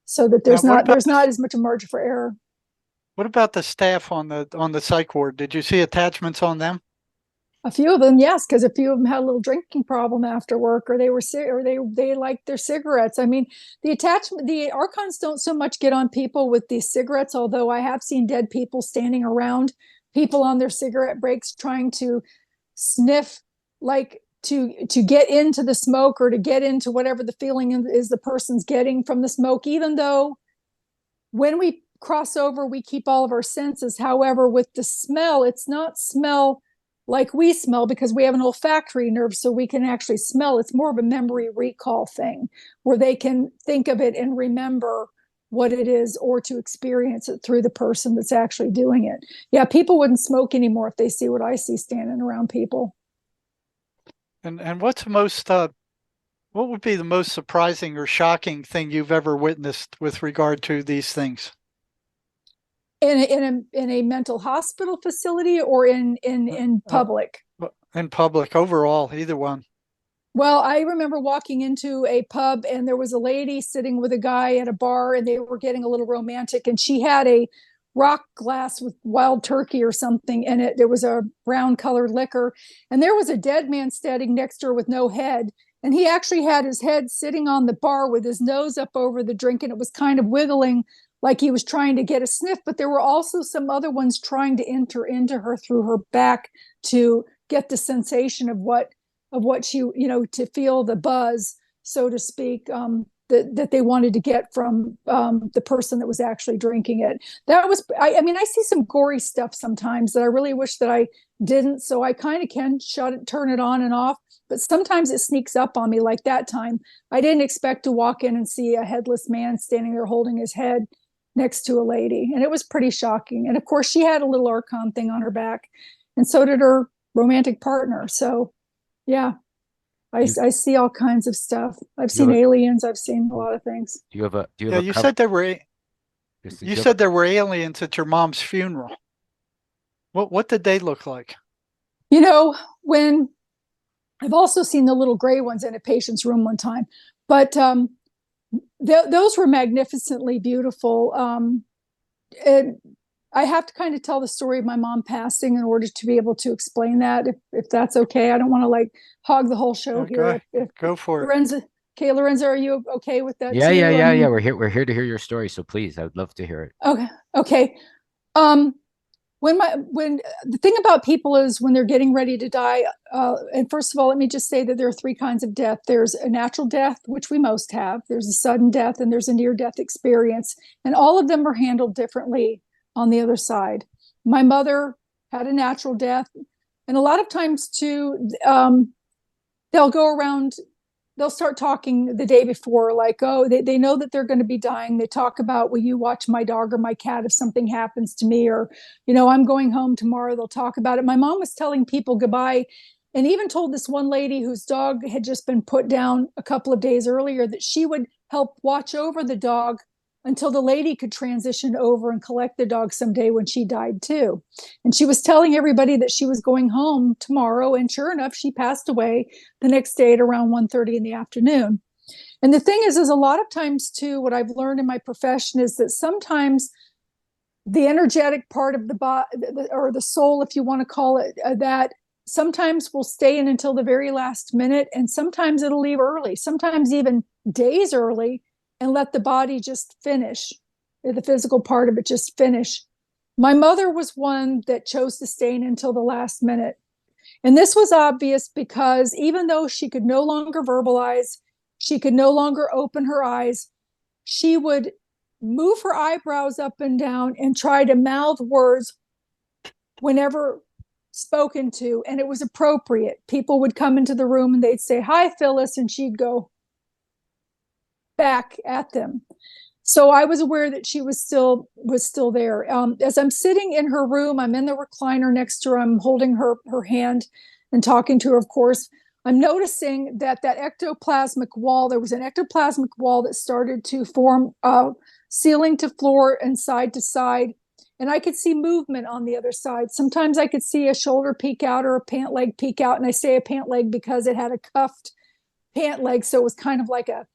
so that there's not as much a margin for error. What about the staff on the psych ward? Did you see attachments on them? A few of them, yes, because a few of them had a little drinking problem after work, or they liked their cigarettes. I mean, the Archons don't so much get on people with these cigarettes, although I have seen dead people standing around people on their cigarette breaks trying to sniff, like to get into the smoke or to get into whatever the feeling is the person's getting from the smoke, even though when we cross over, we keep all of our senses. However, with the smell, it's not smell like we smell because we have an olfactory nerve, so we can actually smell. It's more of a memory recall thing where they can think of it and remember what it is, or to experience it through the person that's actually doing it. Yeah, people wouldn't smoke anymore if they see what I see standing around people. And what's the most what would be the most surprising or shocking thing you've ever witnessed with regard to these things? In a mental hospital facility or in public? In public, overall, either one. Well, I remember walking into a pub and there was a lady sitting with a guy at a bar and they were getting a little romantic, and she had a rock glass with wild turkey or something in it. There was a brown colored liquor, and there was a dead man standing next to her with no head. And he actually had his head sitting on the bar with his nose up over the drink, and it was kind of wiggling like he was trying to get a sniff, but there were also some other ones trying to enter into her through her back to get the sensation of what she, to feel the buzz, so to speak, that they wanted to get from the person that was actually drinking it. That was, I mean, I see some gory stuff sometimes that I really wish that I didn't, so I kind of can turn it on and off, but sometimes it sneaks up on me. Like that time, I didn't expect to walk in and see a headless man standing there holding his head next to a lady, and it was pretty shocking. And of course, she had a little Archon thing on her back, and so did her romantic partner. So yeah, I see all kinds of stuff. I've seen aliens. I've seen a lot of things. You said there were aliens at your mom's funeral. What did they look like? When I've also seen the little gray ones in a patient's room one time, but those were magnificently beautiful. And I have to kind of tell the story of my mom passing in order to be able to explain that, if that's okay. I don't want to hog the whole show here. Go for it. Lorenzo, are you okay with that? Yeah, too? Yeah. We're here to hear your story. So please, I would love to hear it. Okay. When the thing about people is when they're getting ready to die, and first of all, let me just say that there are three kinds of death. There's a natural death, which we most have. There's a sudden death, and there's a near-death experience. And all of them are handled differently on the other side. My mother had a natural death, and a lot of times too, they'll start talking the day before, like, oh, they know that they're going to be dying. They talk about, will you watch my dog or my cat if something happens to me? Or, I'm going home tomorrow. They'll talk about it. My mom was telling people goodbye, and even told this one lady whose dog had just been put down a couple of days earlier that she would help watch over the dog until the lady could transition over and collect the dog someday when she died too. And she was telling everybody that she was going home tomorrow. And sure enough, she passed away the next day at around 1:30 in the afternoon. And the thing is a lot of times too, what I've learned in my profession is that sometimes the energetic part of the body, or the soul, if you want to call it that, sometimes will stay in until the very last minute, and sometimes it'll leave early, sometimes even days early, and let the body just finish, the physical part of it just finish. My mother was one that chose to stay in until the last minute. And this was obvious because even though she could no longer verbalize, she could no longer open her eyes, she would move her eyebrows up and down and try to mouth words whenever spoken to, and it was appropriate. People would come into the room and they'd say, "Hi, Phyllis," and she'd go back at them. So I was aware that she was still there. As I'm sitting in her room, I'm in the recliner next to her, I'm holding her hand and talking to her, of course. I'm noticing that ectoplasmic wall, there was an ectoplasmic wall that started to form ceiling to floor and side to side. And I could see movement on the other side. Sometimes I could see a shoulder peek out or a pant leg peek out. And I say a pant leg because it had a cuffed pant leg. So it was kind of like a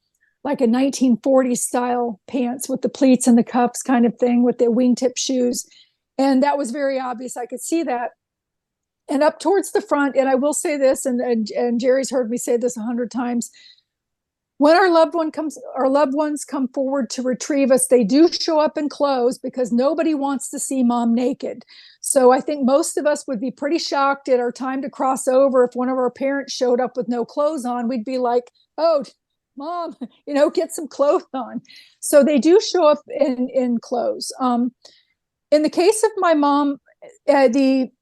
1940s style pants with the pleats and the cuffs kind of thing with the wingtip shoes. And that was very obvious. I could see that. And up towards the front, and I will say this, and Jerry's heard me say this 100 times, when our loved ones come forward to retrieve us, they do show up in clothes because nobody wants to see mom naked. So I think most of us would be pretty shocked at our time to cross over. If one of our parents showed up with no clothes on, we'd be like, "Oh, mom, get some clothes on." So they do show up in clothes. In the case of my mom, the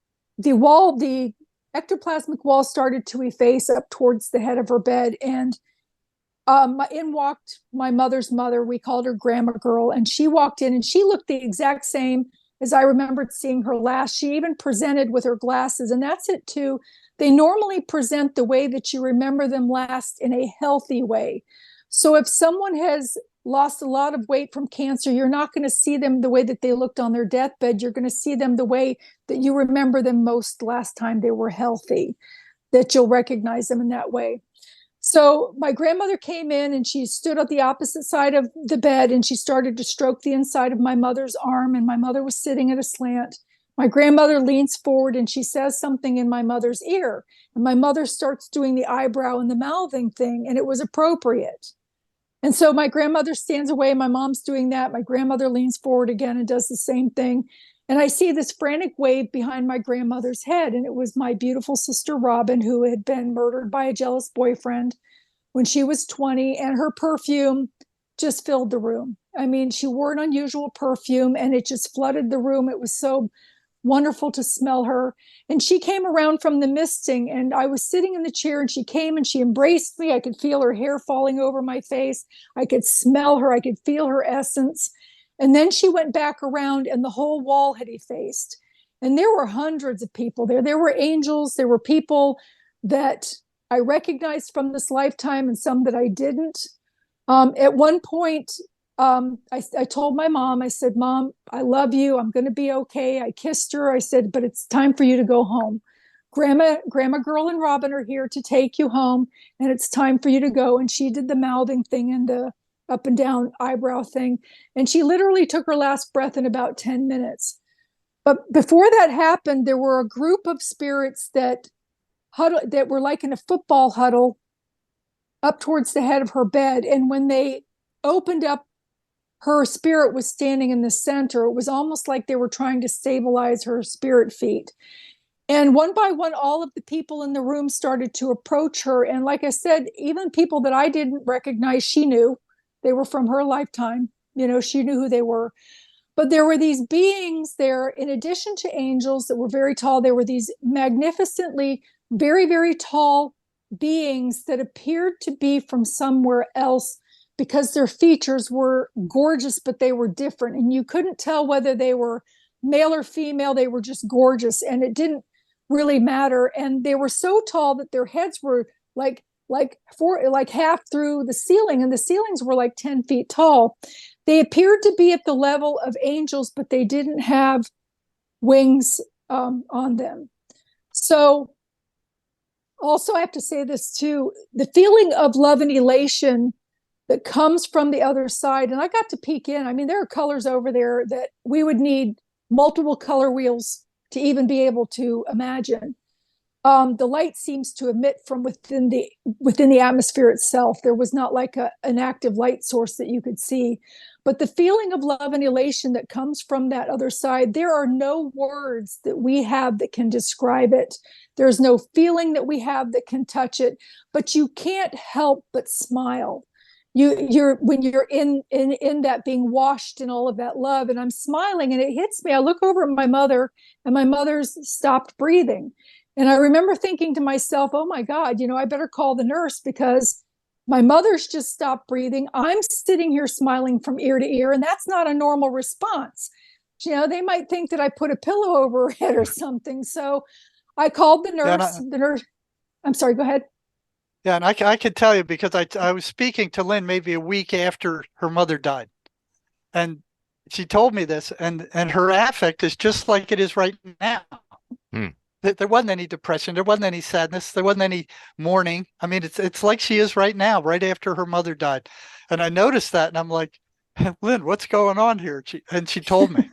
ectoplasmic wall started to efface up towards the head of her bed, and in walked my mother's mother. We called her Grandma Girl, and she walked in and she looked the exact same as I remembered seeing her last. She even presented with her glasses, and that's it too. They normally present the way that you remember them last in a healthy way. So if someone has lost a lot of weight from cancer, you're not going to see them the way that they looked on their deathbed. You're going to see them the way that you remember them most last time they were healthy, that you'll recognize them in that way. So my grandmother came in and she stood at the opposite side of the bed and she started to stroke the inside of my mother's arm, and my mother was sitting at a slant. My grandmother leans forward and she says something in my mother's ear, and my mother starts doing the eyebrow and the mouthing thing, and it was appropriate. And so my grandmother stands away, my mom's doing that, my grandmother leans forward again and does the same thing. And I see this frantic wave behind my grandmother's head. And it was my beautiful sister, Robin, who had been murdered by a jealous boyfriend when she was 20. And her perfume just filled the room. I mean, she wore an unusual perfume and it just flooded the room. It was so wonderful to smell her. And she came around from the misting, and I was sitting in the chair, and she came and she embraced me. I could feel her hair falling over my face. I could smell her. I could feel her essence. And then she went back around and the whole wall had effaced. And there were hundreds of people there. There were angels. There were people that I recognized from this lifetime and some that I didn't. At one point, I told my mom, I said, "Mom, I love you. I'm going to be okay." I kissed her. I said, "But it's time for you to go home. Grandma Girl and Robin are here to take you home, and it's time for you to go." And she did the mouthing thing and the up and down eyebrow thing. And she literally took her last breath in about 10 minutes. But before that happened, there were a group of spirits that were like in a football huddle up towards the head of her bed. And when they opened up, her spirit was standing in the center. It was almost like they were trying to stabilize her spirit feet. And one by one, all of the people in the room started to approach her. And like I said, even people that I didn't recognize, she knew. They were from her lifetime. She knew who they were. But there were these beings there, in addition to angels that were very tall. There were these magnificently, very, very tall beings that appeared to be from somewhere else, because their features were gorgeous, but they were different. And you couldn't tell whether they were male or female. They were just gorgeous, and it didn't really matter. And they were so tall that their heads were like half through the ceiling, and the ceilings were like 10 feet tall. They appeared to be at the level of angels, but they didn't have wings on them. So Also, I have to say this too, the feeling of love and elation that comes from the other side. And I got to peek in. I mean, there are colors over there that we would need multiple color wheels to even be able to imagine. The light seems to emit from within the atmosphere itself. There was not like an active light source that you could see, but the feeling of love and elation that comes from that other side, there are no words that we have that can describe it. There's no feeling that we have that can touch it, but you can't help but smile. You're when you're in that, being washed in all of that love, and I'm smiling, and it hits me. I look over at my mother, and my mother's stopped breathing. And I remember thinking to myself, oh my God, I better call the nurse, because my mother's just stopped breathing. I'm sitting here smiling from ear to ear, and that's not a normal response. They might think that I put a pillow over her head or something. So I called the nurse. The nurse, I'm sorry, go ahead. Yeah, and I could tell you, because I was speaking to Lynn maybe a week after her mother died. And she told me this, and her affect is just like it is right now. There wasn't any depression. There wasn't any sadness. There wasn't any mourning. I mean, it's like she is right now, right after her mother died. And I noticed that, and I'm like, Lynn, what's going on here? She told me.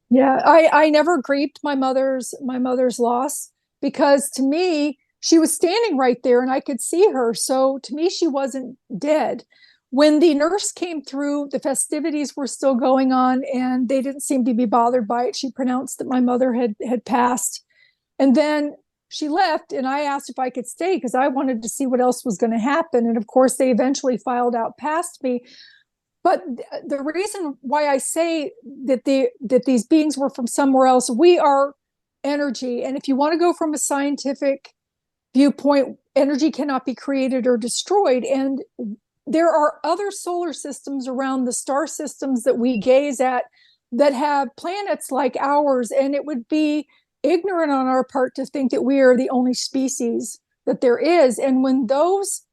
Yeah, I never grieved my mother's loss, because to me, she was standing right there and I could see her. So to me, she wasn't dead. When the nurse came through, the festivities were still going on and they didn't seem to be bothered by it. She pronounced that my mother had passed. And then she left, and I asked if I could stay because I wanted to see what else was going to happen. And of course, they eventually filed out past me. But the reason why I say that these beings were from somewhere else, we are energy. And if you want to go from a scientific viewpoint, energy cannot be created or destroyed. And there are other solar systems around the star systems that we gaze at that have planets like ours. And it would be ignorant on our part to think that we are the only species that there is. And when those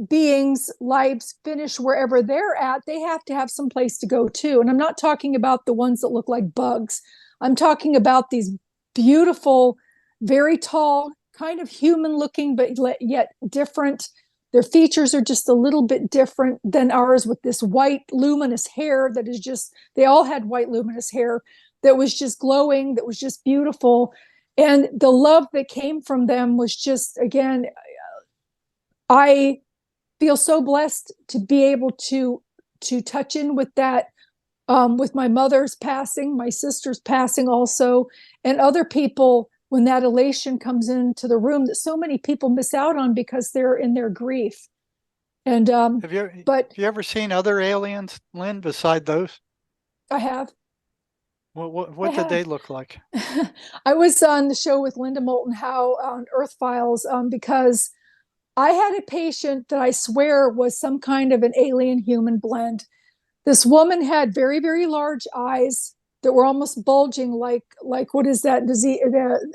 beings' lives finish wherever they're at, they have to have some place to go to. And I'm not talking about the ones that look like bugs. I'm talking about these beautiful, very tall, kind of human looking, but yet different. Their features are just a little bit different than ours, with this white luminous hair that is just, they all had white luminous hair that was just glowing, that was just beautiful. And the love that came from them was just, again, I feel so blessed to be able to touch in with that, with my mother's passing, my sister's passing also, and other people, when that elation comes into the room that so many people miss out on because they're in their grief. And have you ever seen other aliens, Lynn, beside those? I have. What did they look like? I was on the show with Linda Moulton Howe on Earth Files, because I had a patient that I swear was some kind of an alien human blend. This woman had very, very large eyes that were almost bulging, like what is that disease?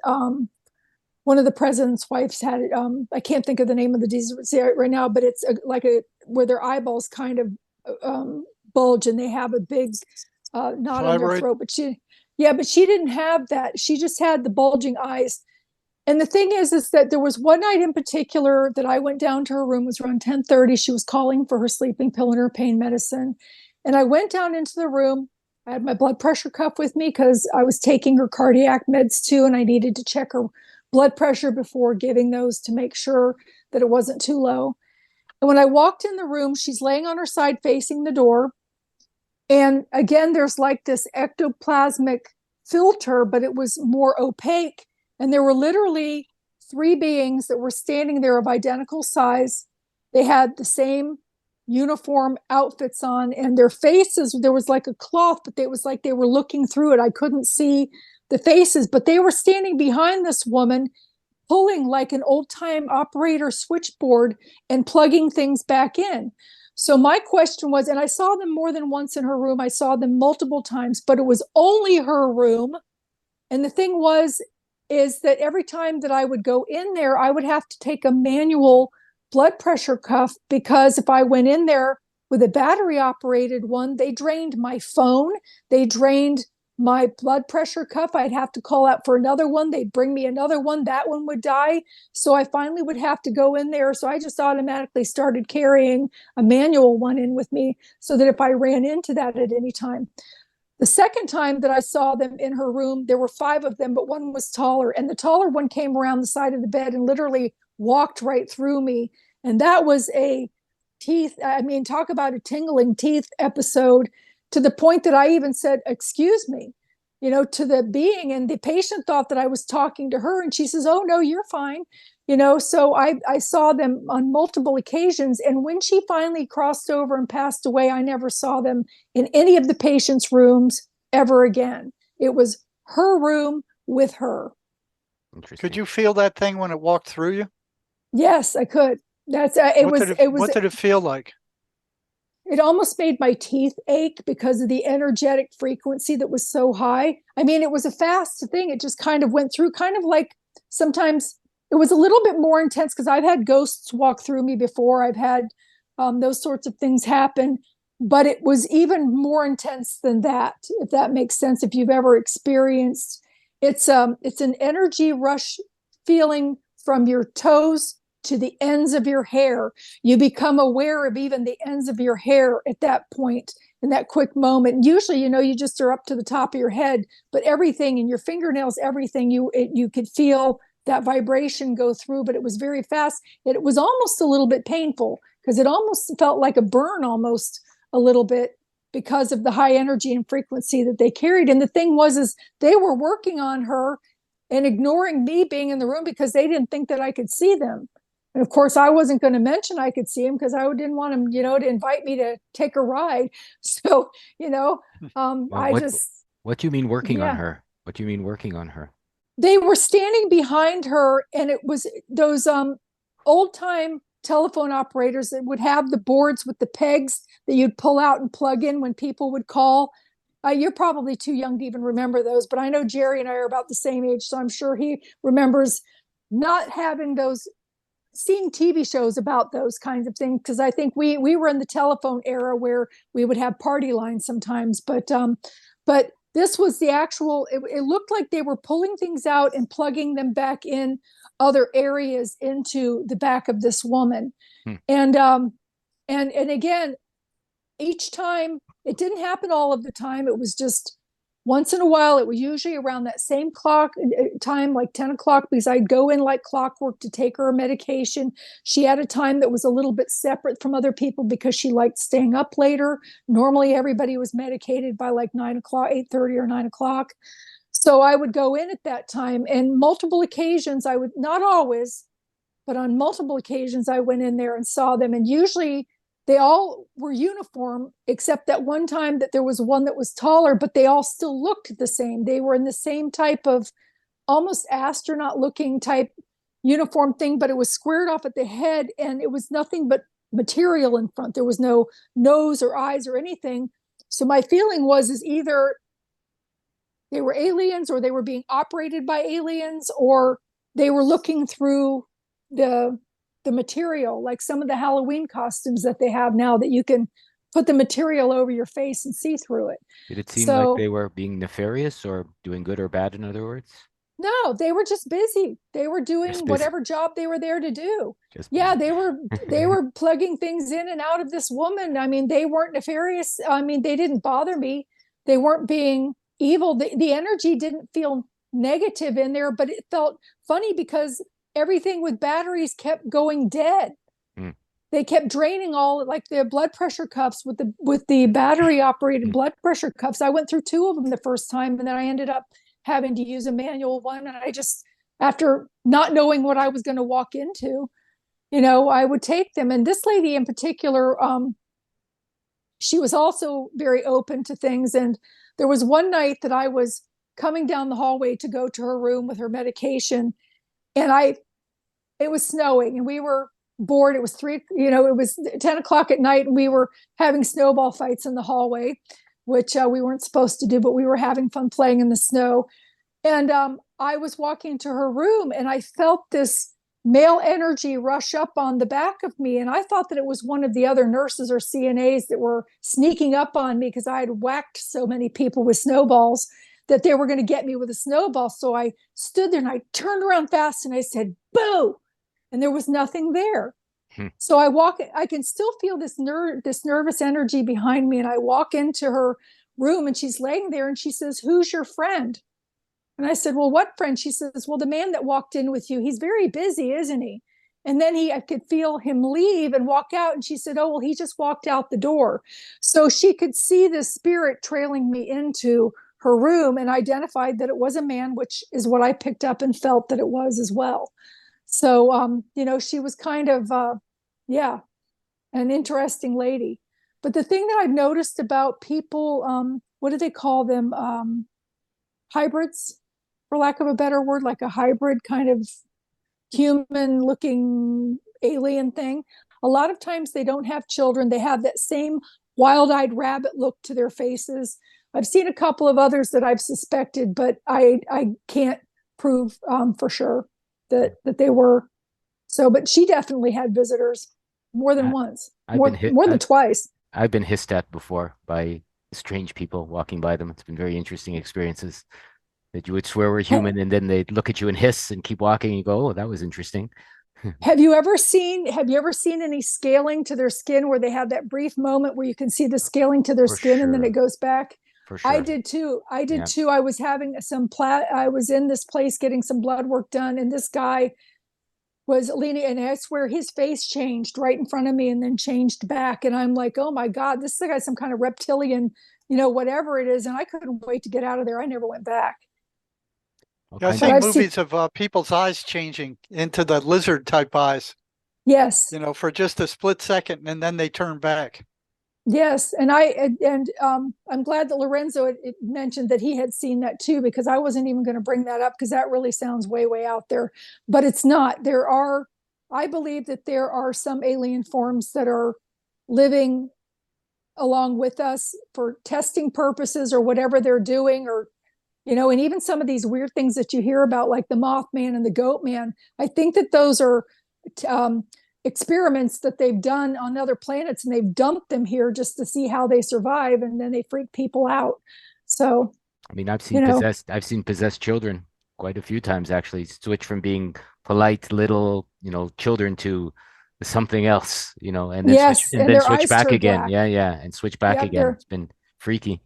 One of the president's wives had it. I can't think of the name of the disease right now, but it's where their eyeballs kind of bulge and they have a big knot on their throat. But she didn't have that. She just had the bulging eyes. And the thing is that there was one night in particular that I went down to her room. It was around 10:30. She was calling for her sleeping pill and her pain medicine. And I went down into the room. I had my blood pressure cuff with me because I was taking her cardiac meds too, and I needed to check her blood pressure before giving those to make sure that it wasn't too low. And when I walked in the room, she's laying on her side facing the door. And again, there's like this ectoplasmic filter, but it was more opaque. And there were literally 3 beings that were standing there of identical size. They had the same uniform outfits on, and their faces, there was like a cloth, but it was like they were looking through it. I couldn't see the faces, but they were standing behind this woman, pulling like an old-time operator switchboard and plugging things back in. So my question was, and I saw them more than once in her room. I saw them multiple times, but it was only her room. And the thing is that every time that I would go in there, I would have to take a manual blood pressure cuff, because if I went in there with a battery operated one, they drained my phone, they drained my blood pressure cuff. I'd have to call out for another one. They'd bring me another one. That one would die. So I finally would have to go in there. So I just automatically started carrying a manual one in with me so that if I ran into that at any time. The second time that I saw them in her room, there were 5 of them, but one was taller. And the taller one came around the side of the bed and literally walked right through me. And that was a talk about a tingling teeth episode, to the point that I even said, excuse me, to the being. And the patient thought that I was talking to her. And she says, oh, no, you're fine. So I saw them on multiple occasions. And when she finally crossed over and passed away, I never saw them in any of the patients' rooms ever again. It was her room with her. Interesting. Could you feel that thing when it walked through you? Yes, I could. What did it feel like? It almost made my teeth ache because of the energetic frequency that was so high. I mean, it was a fast thing. It just kind of went through, kind of like sometimes it was a little bit more intense because I've had ghosts walk through me before. I've had those sorts of things happen, but it was even more intense than that, if that makes sense. If you've ever experienced, it's an energy rush feeling from your toes to the ends of your hair. You become aware of even the ends of your hair at that point, in that quick moment. Usually, you just are up to the top of your head, but everything in your fingernails, everything, you could feel that vibration go through, but it was very fast. It was almost a little bit painful because it almost felt like a burn, almost a little bit, because of the high energy and frequency that they carried. And the thing is they were working on her and ignoring me being in the room because they didn't think that I could see them. And of course, I wasn't going to mention I could see him because I didn't want him, to invite me to take a ride. So, What do you mean working on her? What do you mean working on her? They were standing behind her, and it was those old time telephone operators that would have the boards with the pegs that you'd pull out and plug in when people would call. You're probably too young to even remember those, but I know Jerry and I are about the same age, so I'm sure he remembers not having those, seeing TV shows about those kinds of things, because I think we were in the telephone era where we would have party lines sometimes, but this was the actual, it looked like they were pulling things out and plugging them back in other areas into the back of this woman. And again, each time, it didn't happen all of the time. It was just once in a while. It was usually around that same clock time, like 10 o'clock, because I'd go in like clockwork to take her medication. She had a time that was a little bit separate from other people because she liked staying up later. Normally everybody was medicated by like 9 o'clock, 8:30 or 9 o'clock. So I would go in at that time, and multiple occasions I would, not always, but on multiple occasions I went in there and saw them. And usually they all were uniform, except that one time that there was one that was taller, but they all still looked the same. They were in the same type of almost astronaut looking type uniform thing, but it was squared off at the head, and it was nothing but material in front. There was no nose or eyes or anything. So my feeling is either they were aliens, or they were being operated by aliens, or they were looking through the material, like some of the Halloween costumes that they have now, that you can put the material over your face and see through it. Did it seem like they were being nefarious or doing good or bad, in other words? No, they were just busy. They were doing whatever job they were there to do. They were plugging things in and out of this woman. I mean, they weren't nefarious. I mean, they didn't bother me. They weren't being evil. The energy didn't feel negative in there, but it felt funny because everything with batteries kept going dead. They kept draining all, like the blood pressure cuffs with the battery operated blood pressure cuffs. I went through 2 of them the first time, and then I ended up having to use a manual one. And I just, after not knowing what I was going to walk into, I would take them. And this lady in particular, she was also very open to things. And there was one night that I was coming down the hallway to go to her room with her medication, and it was snowing, and we were bored. It was it was 10 o'clock at night, and we were having snowball fights in the hallway, which we weren't supposed to do, but we were having fun playing in the snow. And I was walking to her room, and I felt this male energy rush up on the back of me. And I thought that it was one of the other nurses or CNAs that were sneaking up on me because I had whacked so many people with snowballs. that they were going to get me with a snowball. So I stood there and I turned around fast and I said, boo. And there was nothing there. So I can still feel this nervous energy behind me. And I walk into her room and she's laying there and she says, who's your friend? And I said, well, what friend? She says, well, the man that walked in with you, he's very busy, isn't he? And then I could feel him leave and walk out. And she said, oh, well, he just walked out the door. So she could see the spirit trailing me into her room and identified that it was a man, which is what I picked up and felt that it was as well. So, she was kind of, an interesting lady. But the thing that I've noticed about people, what do they call them? Hybrids, for lack of a better word, like a hybrid kind of human looking alien thing. A lot of times they don't have children. They have that same wild-eyed rabbit look to their faces. I've seen a couple of others that I've suspected, but I can't prove for sure that they were. So, but she definitely had visitors more than once, more than twice. I've been hissed at before by strange people walking by them. It's been very interesting experiences that you would swear were human and then they'd look at you and hiss and keep walking and you go, oh, that was interesting. Have you ever seen any scaling to their skin where they have that brief moment where you can see the scaling to their skin and then it goes back? For sure. I did too. I was having I was in this place getting some blood work done and this guy was leaning and I swear his face changed right in front of me and then changed back. And I'm like, oh my God, this guy's some kind of reptilian, whatever it is. And I couldn't wait to get out of there. I never went back. Yeah, I've seen movies of people's eyes changing into the lizard type eyes. Yes. For just a split second and then they turn back. Yes. And I'm glad that Lorenzo mentioned that he had seen that too, because I wasn't even going to bring that up because that really sounds way, way out there, but it's not. I believe that there are some alien forms that are living along with us for testing purposes or whatever they're doing, or, and even some of these weird things that you hear about, like the Mothman and the Goat Man. I think that those are, experiments that they've done on other planets and they've dumped them here just to see how they survive, and then they freak people out. So I mean, I've seen possessed children quite a few times actually switch from being polite little children to something else, and then switch back again. And switch back again. It's been freaky.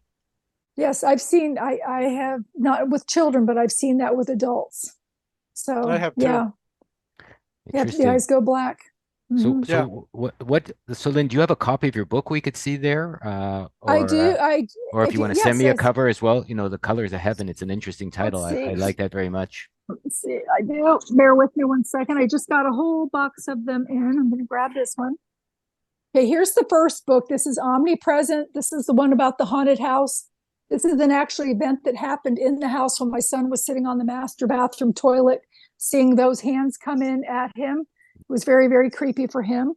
Yes, I've seen. I have not with children, but I've seen that with adults. So I have too. The eyes go black. So Lynn, do you have a copy of your book we could see there? I do. Or if you want to send me a cover as well, The Colors of Heaven. It's an interesting title. I like that very much. Let's see. I do. Bear with me one second. I just got a whole box of them in. I'm going to grab this one. Okay, here's the first book. This is Omnipresent. This is the one about the haunted house. This is an actual event that happened in the house when my son was sitting on the master bathroom toilet, seeing those hands come in at him. It was very, very creepy for him.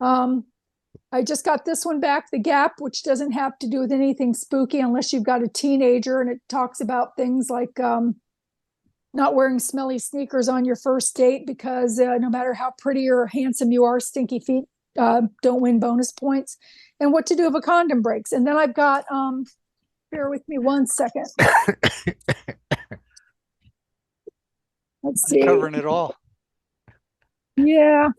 I just got this one back, The Gap, which doesn't have to do with anything spooky unless you've got a teenager, and it talks about things like not wearing smelly sneakers on your first date because no matter how pretty or handsome you are, stinky feet don't win bonus points, and what to do if a condom breaks. And then I've got, bear with me one second. Let's see. Covering it all. Yeah.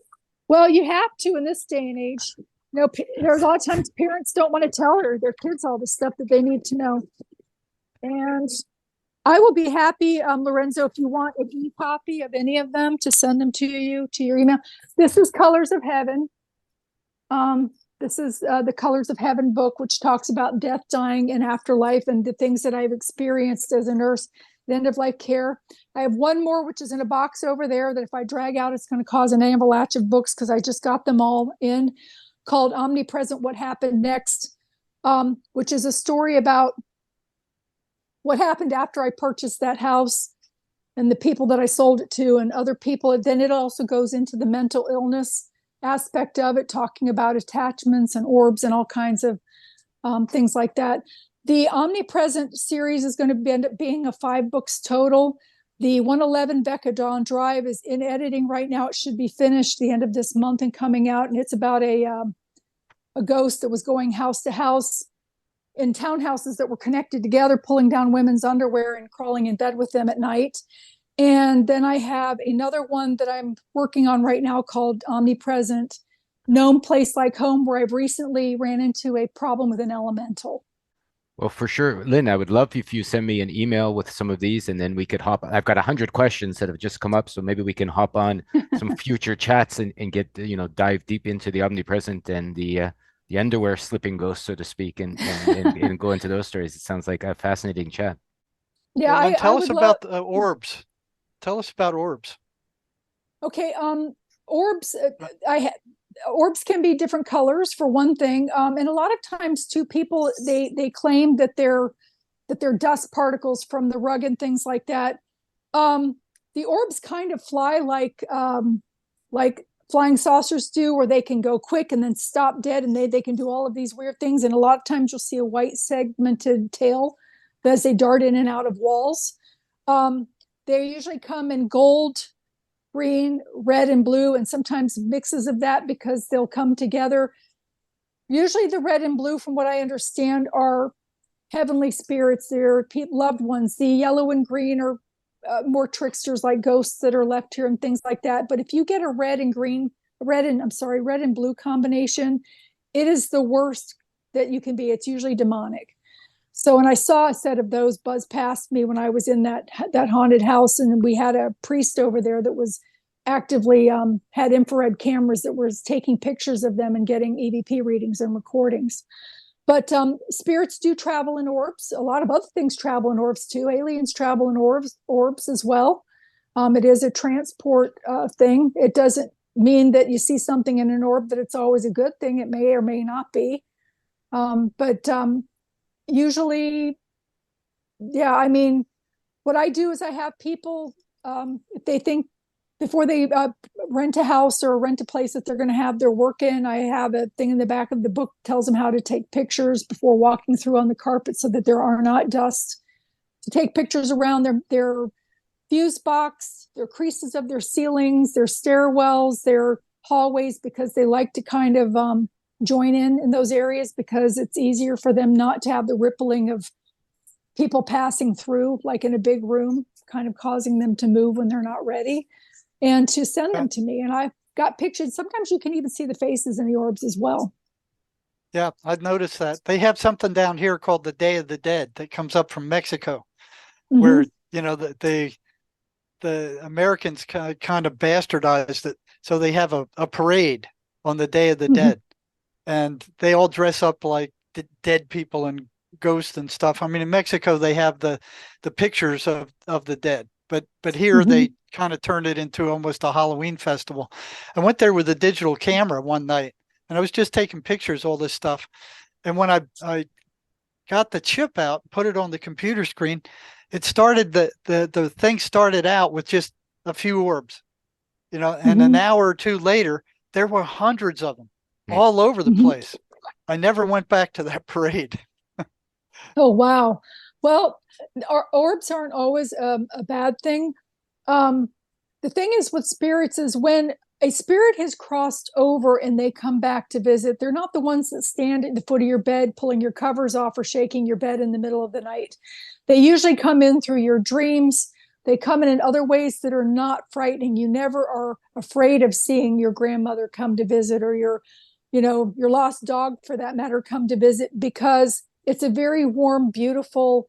Well, you have to in this day and age. There's a lot of times parents don't want to tell their kids all the stuff that they need to know. And I will be happy, Lorenzo, if you want an e-copy of any of them, to send them to you, to your email. This is Colors of Heaven. This is the Colors of Heaven book, which talks about death, dying, and afterlife, and the things that I've experienced as a nurse, the end of life care. I have one more, which is in a box over there, that if I drag out, it's going to cause an avalanche of books because I just got them all in, called Omnipresent, What Happened Next, which is a story about what happened after I purchased that house and the people that I sold it to and other people. Then it also goes into the mental illness aspect of it, talking about attachments and orbs and all kinds of things like that. The Omnipresent series is going to end up being a 5 books total. The 111 Becca Dawn Drive is in editing right now. It should be finished the end of this month and coming out. And it's about a ghost that was going house to house in townhouses that were connected together, pulling down women's underwear and crawling in bed with them at night. And then I have another one that I'm working on right now called Omnipresent, Gnome Place Like Home, where I've recently ran into a problem with an elemental. Well, for sure, Lynn, I would love if you send me an email with some of these, and then we could hop. I've got 100 questions that have just come up, so maybe we can hop on some future chats and get, dive deep into the omnipresent and the underwear slipping ghost, so to speak, and go into those stories. It sounds like a fascinating chat. Yeah, Well, tell us about love... orbs. Tell us about orbs. Okay, orbs. Orbs can be different colors for one thing, and a lot of times too, people they claim that they're dust particles from the rug and things like that. The orbs kind of fly like flying saucers do, where they can go quick and then stop dead, and they can do all of these weird things. And a lot of times you'll see a white segmented tail as they dart in and out of walls. They usually come in gold, green, red, and blue, and sometimes mixes of that, because they'll come together. Usually the red and blue, from what I understand, are heavenly spirits. They're loved ones. The yellow and green are more tricksters, like ghosts that are left here and things like that. But if you get a red and blue combination, it is the worst that you can be. It's usually demonic. So when I saw a set of those buzz past me when I was in that haunted house, and we had a priest over there that was actively had infrared cameras that was taking pictures of them and getting EVP readings and recordings. But spirits do travel in orbs. A lot of other things travel in orbs too. Aliens travel in orbs as well. It is a transport thing. It doesn't mean that you see something in an orb that it's always a good thing. It may or may not be. But usually, yeah, I mean, what I do is I have people, if they think, before they rent a house or rent a place that they're going to have their work in, I have a thing in the back of the book tells them how to take pictures before walking through on the carpet, so that there are not dust. To take pictures around their fuse box, their creases of their ceilings, their stairwells, their hallways, because they like to kind of join in those areas, because it's easier for them not to have the rippling of people passing through, like in a big room, kind of causing them to move when they're not ready, and to send them to me. And I've got pictures. Sometimes you can even see the faces in the orbs as well. Yeah, I've noticed that. They have something down here called the Day of the Dead that comes up from Mexico, where, the Americans kind of bastardized it. So they have a parade on the Day of the Dead, and they all dress up like dead people and ghosts and stuff. I mean, in Mexico, they have the pictures of the dead, but here they kind of turned it into almost a Halloween festival. I went there with a digital camera one night, and I was just taking pictures, all this stuff. And when I got the chip out, put it on the computer screen, it started, the thing started out with just a few orbs, and an hour or two later, there were hundreds of them all over the place. I never went back to that parade. Oh, wow. Well, our orbs aren't always a bad thing. The thing is with spirits is, when a spirit has crossed over and they come back to visit, they're not the ones that stand at the foot of your bed, pulling your covers off or shaking your bed in the middle of the night. They usually come in through your dreams. They come in other ways that are not frightening. You never are afraid of seeing your grandmother come to visit, or your lost dog, for that matter, come to visit, because it's a very warm, beautiful,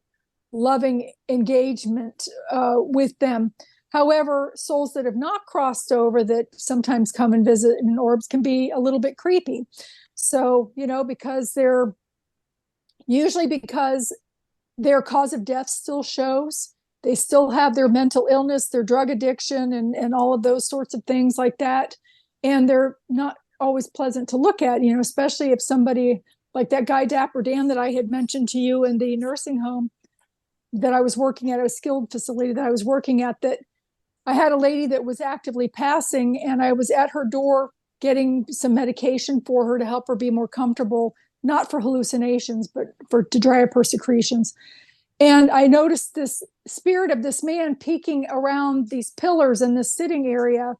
loving engagement with them. However, souls that have not crossed over, that sometimes come and visit in orbs, can be a little bit creepy. So, because their cause of death still shows, they still have their mental illness, their drug addiction, and all of those sorts of things like that. And they're not always pleasant to look at, especially if somebody like that guy Dapper Dan that I had mentioned to you in the nursing home that I was working at, a skilled facility that I was working at, that I had a lady that was actively passing, and I was at her door getting some medication for her to help her be more comfortable, not for hallucinations, but to dry up her secretions. And I noticed this spirit of this man peeking around these pillars in this sitting area.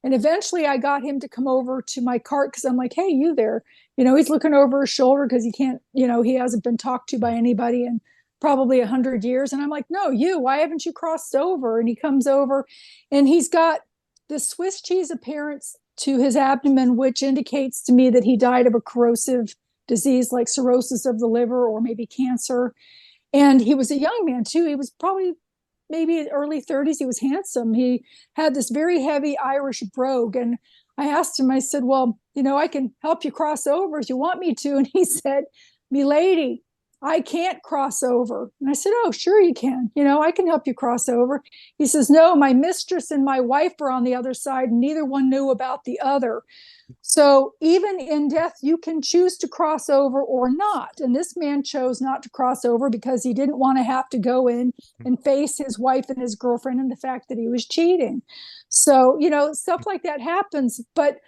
And eventually I got him to come over to my cart because I'm like, hey, you there. He's looking over his shoulder because he can't, he hasn't been talked to by anybody in probably 100 years. And I'm like, no, why haven't you crossed over? And he comes over and he's got this Swiss cheese appearance to his abdomen, which indicates to me that he died of a corrosive disease like cirrhosis of the liver or maybe cancer. And he was a young man too. He was probably maybe early 30s. He was handsome. He had this very heavy Irish brogue. And I asked him, I said, well, I can help you cross over if you want me to. And he said, "Milady, I can't cross over." And I said, "Oh, sure you can. I can help you cross over." He says, "No, my mistress and my wife are on the other side, and neither one knew about the other. So even in death, you can choose to cross over or not." And this man chose not to cross over because he didn't want to have to go in and face his wife and his girlfriend and the fact that he was cheating. So, stuff like that happens, but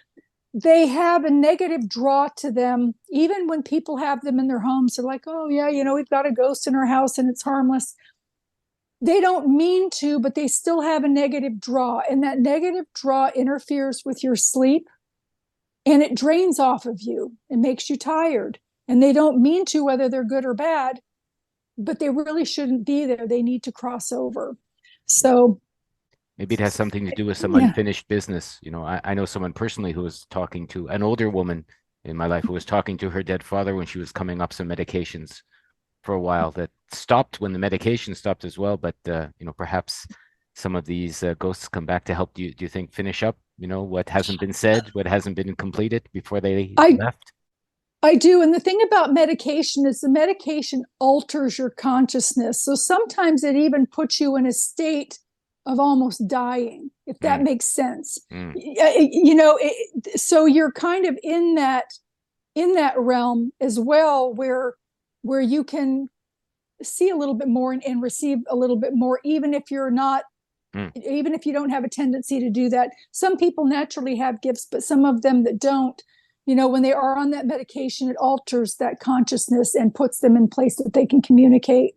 they have a negative draw to them. Even when people have them in their homes, they're like, "Oh yeah, we've got a ghost in our house and it's harmless." They don't mean to, but they still have a negative draw. And that negative draw interferes with your sleep. And it drains off of you. It makes you tired. And they don't mean to, whether they're good or bad, but they really shouldn't be there. They need to cross over. So maybe it has something to do with some unfinished business. I know someone personally who was talking to an older woman in my life who was talking to her dead father when she was coming up some medications for a while that stopped when the medication stopped as well. But, perhaps some of these ghosts come back to help you. Do you think finish up, what hasn't been said, what hasn't been completed before they left? I do. And the thing about medication is the medication alters your consciousness. So sometimes it even puts you in a state of almost dying, if that makes sense. So you're kind of in that realm as well, where you can see a little bit more and receive a little bit more, even if you're not, even if you don't have a tendency to do that. Some people naturally have gifts, but some of them that don't, when they are on that medication, it alters that consciousness and puts them in place that they can communicate,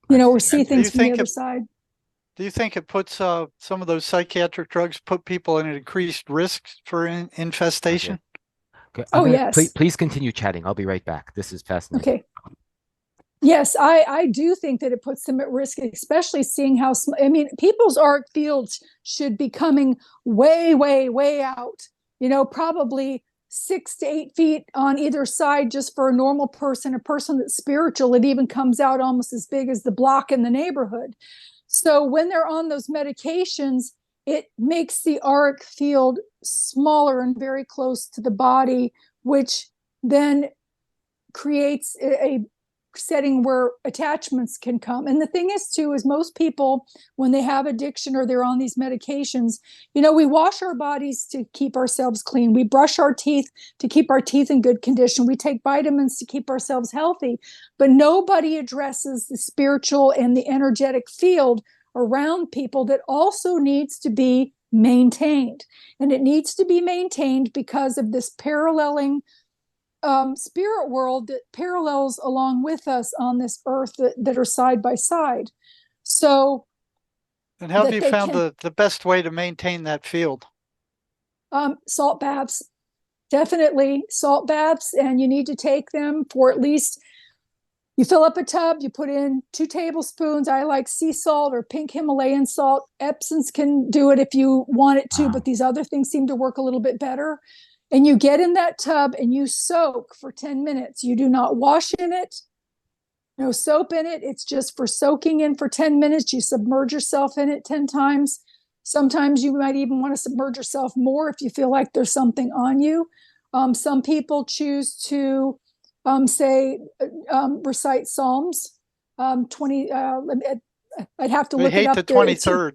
or see things from the other side. Do you think it puts some of those psychiatric drugs put people at an increased risk for infestation? Okay. Yes. Please continue chatting. I'll be right back. This is fascinating. Okay. Yes, I do think that it puts them at risk, especially seeing how, people's auric fields should be coming way, way, way out, probably 6 to 8 feet on either side. Just for a normal person, a person that's spiritual, it even comes out almost as big as the block in the neighborhood. So when they're on those medications, it makes the auric field smaller and very close to the body, which then creates a setting where attachments can come. And the thing is too, is most people, when they have addiction or they're on these medications, we wash our bodies to keep ourselves clean. We brush our teeth to keep our teeth in good condition. We take vitamins to keep ourselves healthy, but nobody addresses the spiritual and the energetic field around people that also needs to be maintained. And it needs to be maintained because of this paralleling spirit world that parallels along with us on this earth that are side by side. So, and how have you found the best way to maintain that field? Salt baths, definitely salt baths, and you need to take them for at least, you fill up a tub, you put in 2 tablespoons. I like sea salt or pink Himalayan salt. Epsom's can do it if you want it to, but these other things seem to work a little bit better. And you get in that tub and you soak for 10 minutes. You do not wash in it, no soap in it. It's just for soaking in for 10 minutes. You submerge yourself in it 10 times. Sometimes you might even want to submerge yourself more if you feel like there's something on you. Some people choose to recite Psalms 20. I'd have to look it up. They hate the 23rd.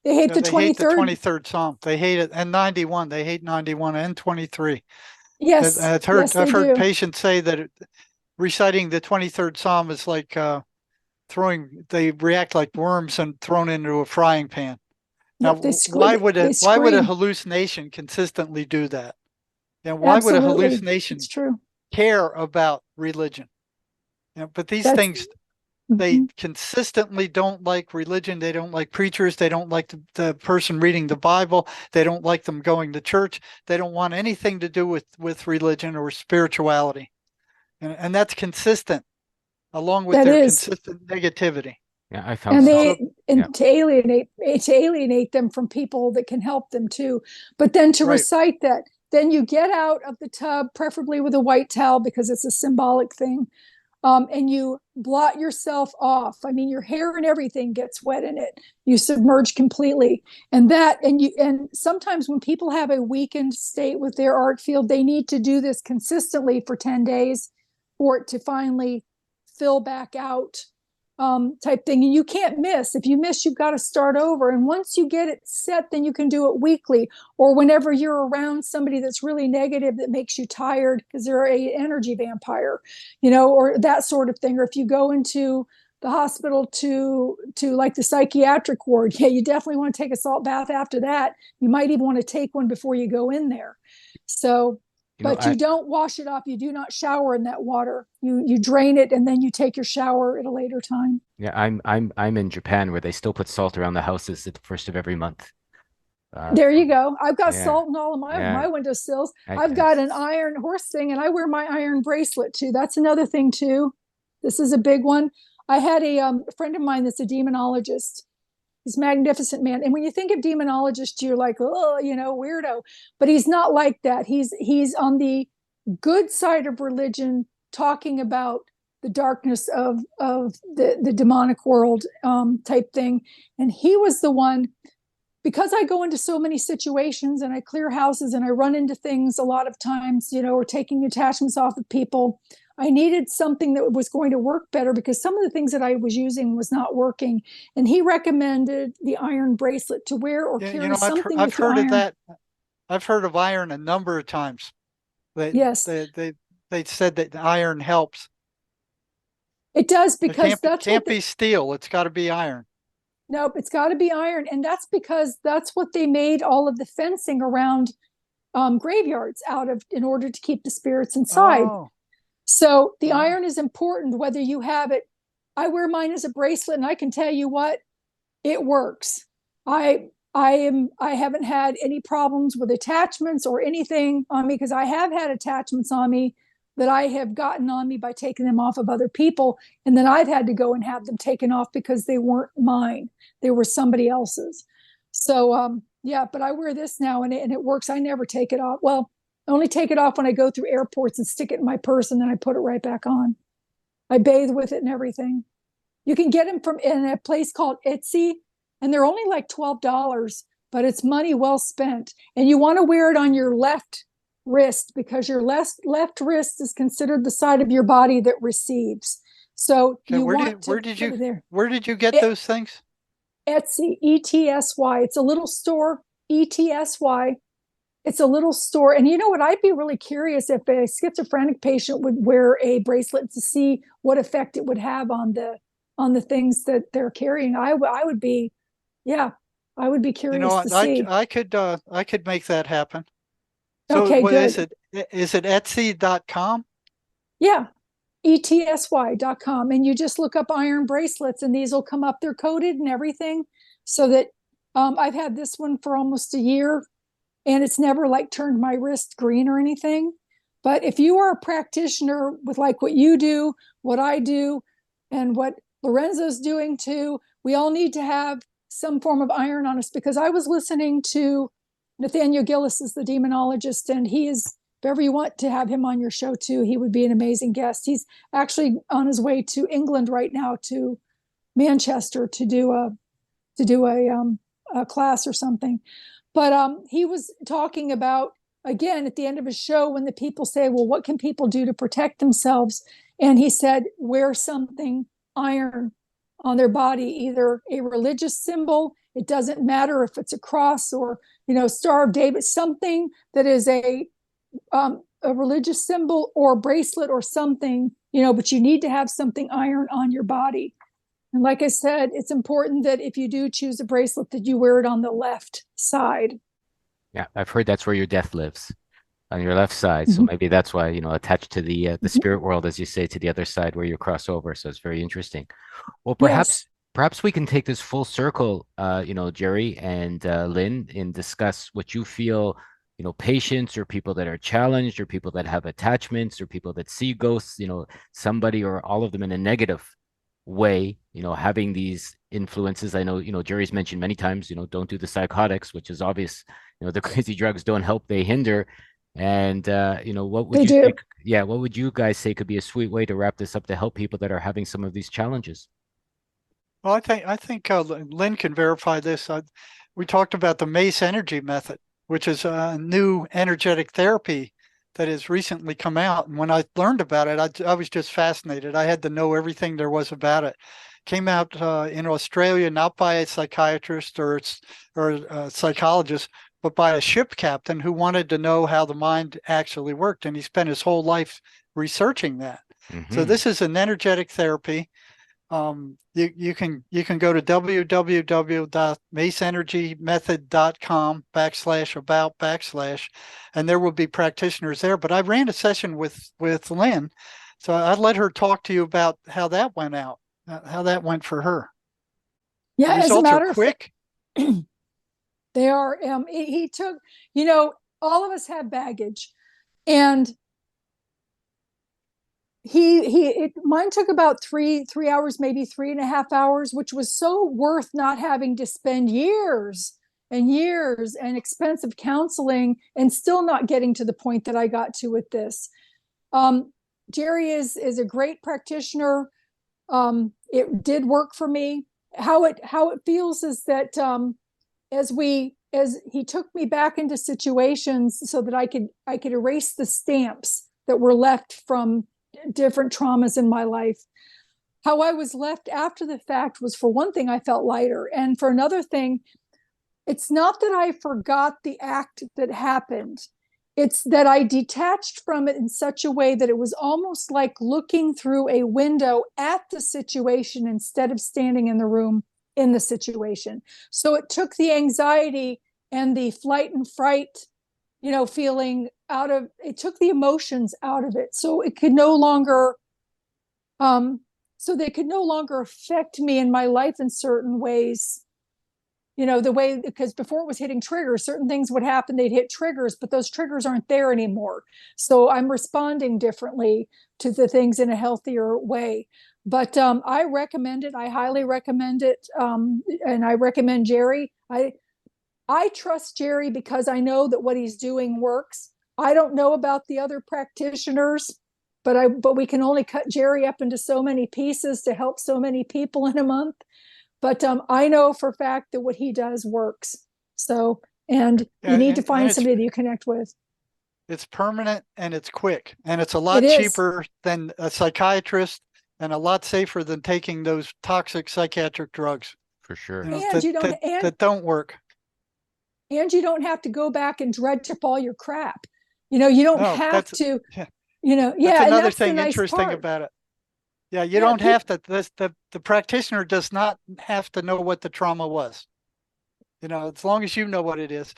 They hate the 23rd. They hate the 23rd Psalm. They hate it. And 91. They hate 91 and 23. Yes. I've heard patients say that reciting the 23rd Psalm is like they react like worms and thrown into a frying pan. Now, why would a hallucination consistently do that? And why would a hallucination care about religion? But these things they consistently don't like religion. They don't like preachers. They don't like the person reading the Bible. They don't like them going to church. They don't want anything to do with religion or spirituality. And that's consistent along with their consistent negativity. Yeah, I found and so. to alienate them from people that can help them too. But then to recite that, then you get out of the tub, preferably with a white towel because it's a symbolic thing. And you blot yourself off. I mean, your hair and everything gets wet in it. You submerge completely. And sometimes when people have a weakened state with their art field, they need to do this consistently for 10 days for it to finally fill back out, type thing. And you can't miss. If you miss, you've got to start over. And once you get it set, then you can do it weekly or whenever you're around somebody that's really negative that makes you tired because they're an energy vampire, or that sort of thing. Or if you go into the hospital to like the psychiatric ward, you definitely want to take a salt bath after that. You might even want to take one before you go in there. So you don't wash it off. You do not shower in that water. You drain it and then you take your shower at a later time. Yeah, I'm in Japan where they still put salt around the houses at the first of every month. There you go. I've got salt in all of my windowsills. I've got an iron horse thing, and I wear my iron bracelet too. That's another thing too. This is a big one. I had a friend of mine that's a demonologist. He's a magnificent man. And when you think of demonologist, you're like, oh, weirdo. But he's not like that. He's on the good side of religion, talking about the darkness of the demonic world, type thing. And he was the one, because I go into so many situations and I clear houses and I run into things a lot of times, or taking attachments off of people. I needed something that was going to work better because some of the things that I was using was not working. And he recommended the iron bracelet to wear or carry something. I've heard of that. I've heard of iron a number of times. They said that the iron helps. It does, because it can't be steel. It's got to be iron. Nope, it's got to be iron. And that's because that's what they made all of the fencing around graveyards out of, in order to keep the spirits inside. Oh. So the iron is important, whether you have it. I wear mine as a bracelet, and I can tell you what, it works. I haven't had any problems with attachments or anything on me, because I have had attachments on me that I have gotten on me by taking them off of other people. And then I've had to go and have them taken off because they weren't mine. They were somebody else's. So, but I wear this now and it works. I never take it off. Well, I only take it off when I go through airports and stick it in my purse, and then I put it right back on. I bathe with it and everything. You can get them in a place called Etsy, and they're only like $12, but it's money well spent. And you want to wear it on your left wrist, because your left wrist is considered the side of your body that receives. So where did you get those things? Etsy, ETSY. It's a little store, ETSY. It's a little store. And you know what? I'd be really curious if a schizophrenic patient would wear a bracelet to see what effect it would have on the things that they're carrying. I would be curious to see. I could make that happen. So okay, good. Is it Etsy.com? Yeah, ETSY.com. And you just look up iron bracelets and these will come up. They're coded and everything. So that I've had this one for almost a year, and it's never like turned my wrist green or anything. But if you are a practitioner with like what you do, what I do, and what Lorenzo's doing too, we all need to have some form of iron on us, because I was listening to Nathaniel Gillis is the demonologist, and he is, if ever you want to have him on your show too, he would be an amazing guest. He's actually on his way to England right now, to Manchester, to do a class or something. But he was talking about, again, at the end of his show, when the people say, well, what can people do to protect themselves? And he said, wear something iron on their body, either a religious symbol. It doesn't matter if it's a cross or, Star of David, something that is a religious symbol or bracelet or something, but you need to have something iron on your body. And like I said, it's important that if you do choose a bracelet, that you wear it on the left side. Yeah, I've heard that's where your death lives. On your left side. So Mhm. maybe that's why, attached to the spirit world, as you say, to the other side where you cross over. So it's very interesting. Well, Yes. perhaps we can take this full circle, Jerry and Lynn, and discuss what you feel, patients or people that are challenged or people that have attachments or people that see ghosts, somebody or all of them in a negative way, having these influences. I know, Jerry's mentioned many times, don't do the psychotics, which is obvious. The crazy drugs don't help, they hinder. And what would They you say? do. Yeah, what would you guys say could be a sweet way to wrap this up to help people that are having some of these challenges? Well, I think Lynn can verify this. We talked about the Mace energy method, which is a new energetic therapy that has recently come out. And when I learned about it, I was just fascinated. I had to know everything there was about it. Came out in Australia, not by a psychiatrist or a psychologist, but by a ship captain who wanted to know how the mind actually worked, and he spent his whole life researching that. So Hmm. this is an energetic therapy. You can go to www.maceenergymethod.com/about/, and there will be practitioners there. But I ran a session with Lynn, so I'd let her talk to you about how that went out, how that went for her. The Yeah. As a results are matter of fact, quick. they are. He took. All of us have baggage, and mine took about three hours, maybe 3.5 hours, which was so worth not having to spend years and years and expensive counseling and still not getting to the point that I got to with this. Jerry is a great practitioner. It did work for me. How it feels is that as he took me back into situations so that I could erase the stamps that were left from different traumas in my life. How I was left after the fact was, for one thing, I felt lighter, and for another thing, it's not that I forgot the act that happened. It's that I detached from it in such a way that it was almost like looking through a window at the situation instead of standing in the room in the situation. So it took the anxiety and the flight and fright, feeling out of it, took the emotions out of it. So it could no longer, so they could no longer affect me in my life in certain ways, the way, because before it was hitting triggers, certain things would happen, they'd hit triggers, but those triggers aren't there anymore. So I'm responding differently to the things in a healthier way. But I recommend it. I highly recommend it. And I recommend Jerry. I trust Jerry because I know that what he's doing works. I don't know about the other practitioners, but we can only cut Jerry up into so many pieces to help so many people in a month. But I know for a fact that what he does works. So, and you need to find somebody that you connect with. It's permanent and it's quick, and it's a It lot is. cheaper than a psychiatrist and a lot safer than taking those toxic psychiatric drugs. For sure. That don't work. And you don't have to go back and dredge up all your crap. You don't have to. Yeah. That's another that's thing the nice interesting part about it. Yeah, you don't have to. The practitioner does not have to know what the trauma was. As long as you know what it is,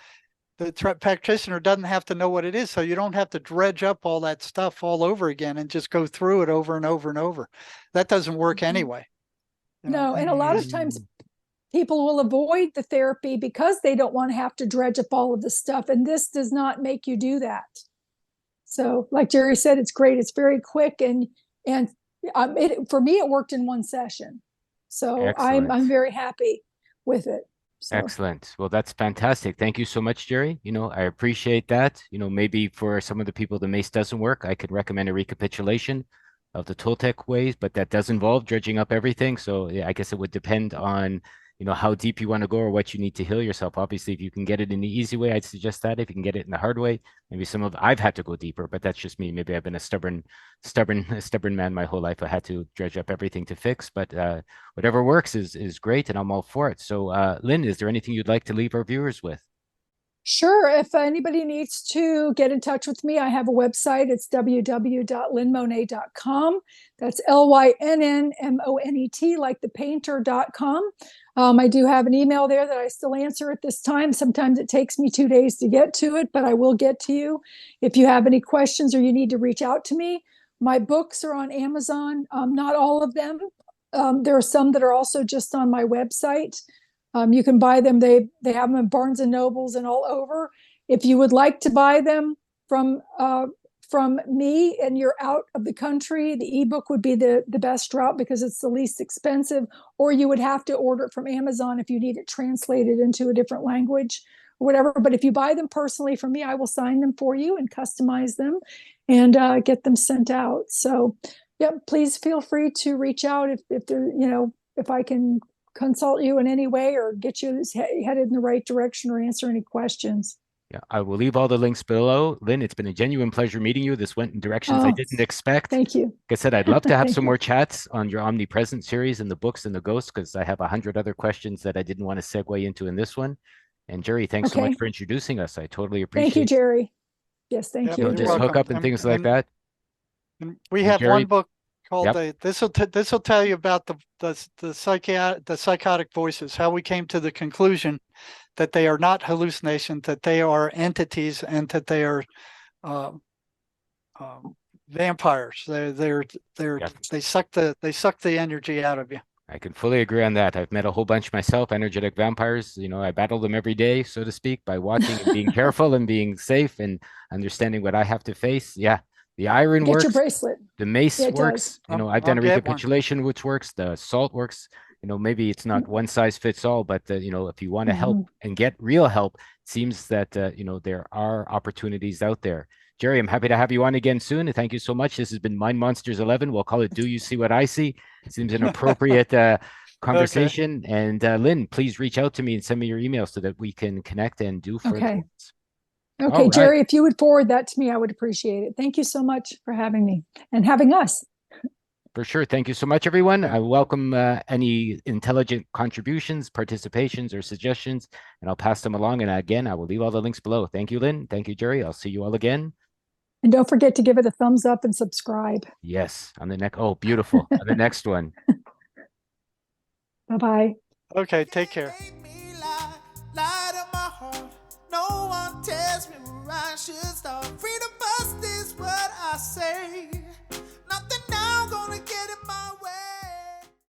the practitioner doesn't have to know what it is, so you don't have to dredge up all that stuff all over again and just go through it over and over and over. That doesn't work anyway. No, and a lot of times people will avoid the therapy because they don't want to have to dredge up all of the stuff, and this does not make you do that. So, like Jerry said, it's great. It's very quick, and for me, it worked in one session. So I'm very happy with it. So. Excellent. Well, that's fantastic. Thank you so much, Jerry. I appreciate that. Maybe for some of the people the mace doesn't work, I could recommend a recapitulation of the Toltec ways, but that does involve dredging up everything. So yeah, I guess it would depend on, how deep you want to go or what you need to heal yourself. Obviously, if you can get it in the easy way, I'd suggest that. If you can get it in the hard way, maybe I've had to go deeper, but that's just me. Maybe I've been a stubborn man my whole life. I had to dredge up everything to fix, but whatever works is great, and I'm all for it. So, Lynn, is there anything you'd like to leave our viewers with? Sure. If anybody needs to get in touch with me, I have a website. It's www.lynnmonet.com. That's LYNNMONET, like the painter.com. I do have an email there that I still answer at this time. Sometimes it takes me 2 days to get to it, but I will get to you. If you have any questions or you need to reach out to me, my books are on Amazon. Not all of them. There are some that are also just on my website. You can buy them. They have them in Barnes and Nobles and all over. If you would like to buy them from me and you're out of the country, the ebook would be the best route because it's the least expensive. Or you would have to order it from Amazon if you need it translated into a different language or whatever. But if you buy them personally from me, I will sign them for you and customize them and get them sent out. So, yeah, please feel free to reach out if there, if I can consult you in any way or get you headed in the right direction or answer any questions. Yeah, I will leave all the links below. Lynn, it's been a genuine pleasure meeting you. This went in directions I didn't expect. Thank you. Like I said, I'd love to have some you. more chats on your Omnipresent series and the books and the ghosts, because I have 100 other questions that I didn't want to segue into in this one. And Jerry, thanks so much for introducing us. I totally appreciate it. Thank you, Jerry. Yes, thank you. You'll just hook up and things like that. And we have Jerry, one book called this will tell you about the psychotic voices, how we came to the conclusion that they are not hallucinations, that they are entities, and that they are vampires. They suck the energy out of you. I can fully agree on that. I've met a whole bunch myself, energetic vampires. I battle them every day, so to speak, by watching and being careful and being safe and understanding what I have to face. Yeah. The iron works. Get your bracelet. The mace works. I've done a recapitulation, which works. The salt works. Maybe it's not one size fits all, but if you want to help and get real help, it seems that there are opportunities out there. Jerry, I'm happy to have you on again soon. And thank you so much. This has been Mind Monsters 11. We'll call it Do You See What I See? It seems an appropriate conversation. Okay. And Lynn, please reach out to me and send me your email so that we can connect and do further. Okay, right. Jerry, if you would forward that to me, I would appreciate it. Thank you so much for having me and having us. For sure. Thank you so much, everyone. I welcome any intelligent contributions, participations, or suggestions, and I'll pass them along. And again, I will leave all the links below. Thank you, Lynn. Thank you, Jerry. I'll see you all again. And don't forget to give it a thumbs up and subscribe. Yes. On the next. Oh, beautiful. On the next one. Bye-bye. Okay. Take care. Light of my heart. No one tells me where I should start.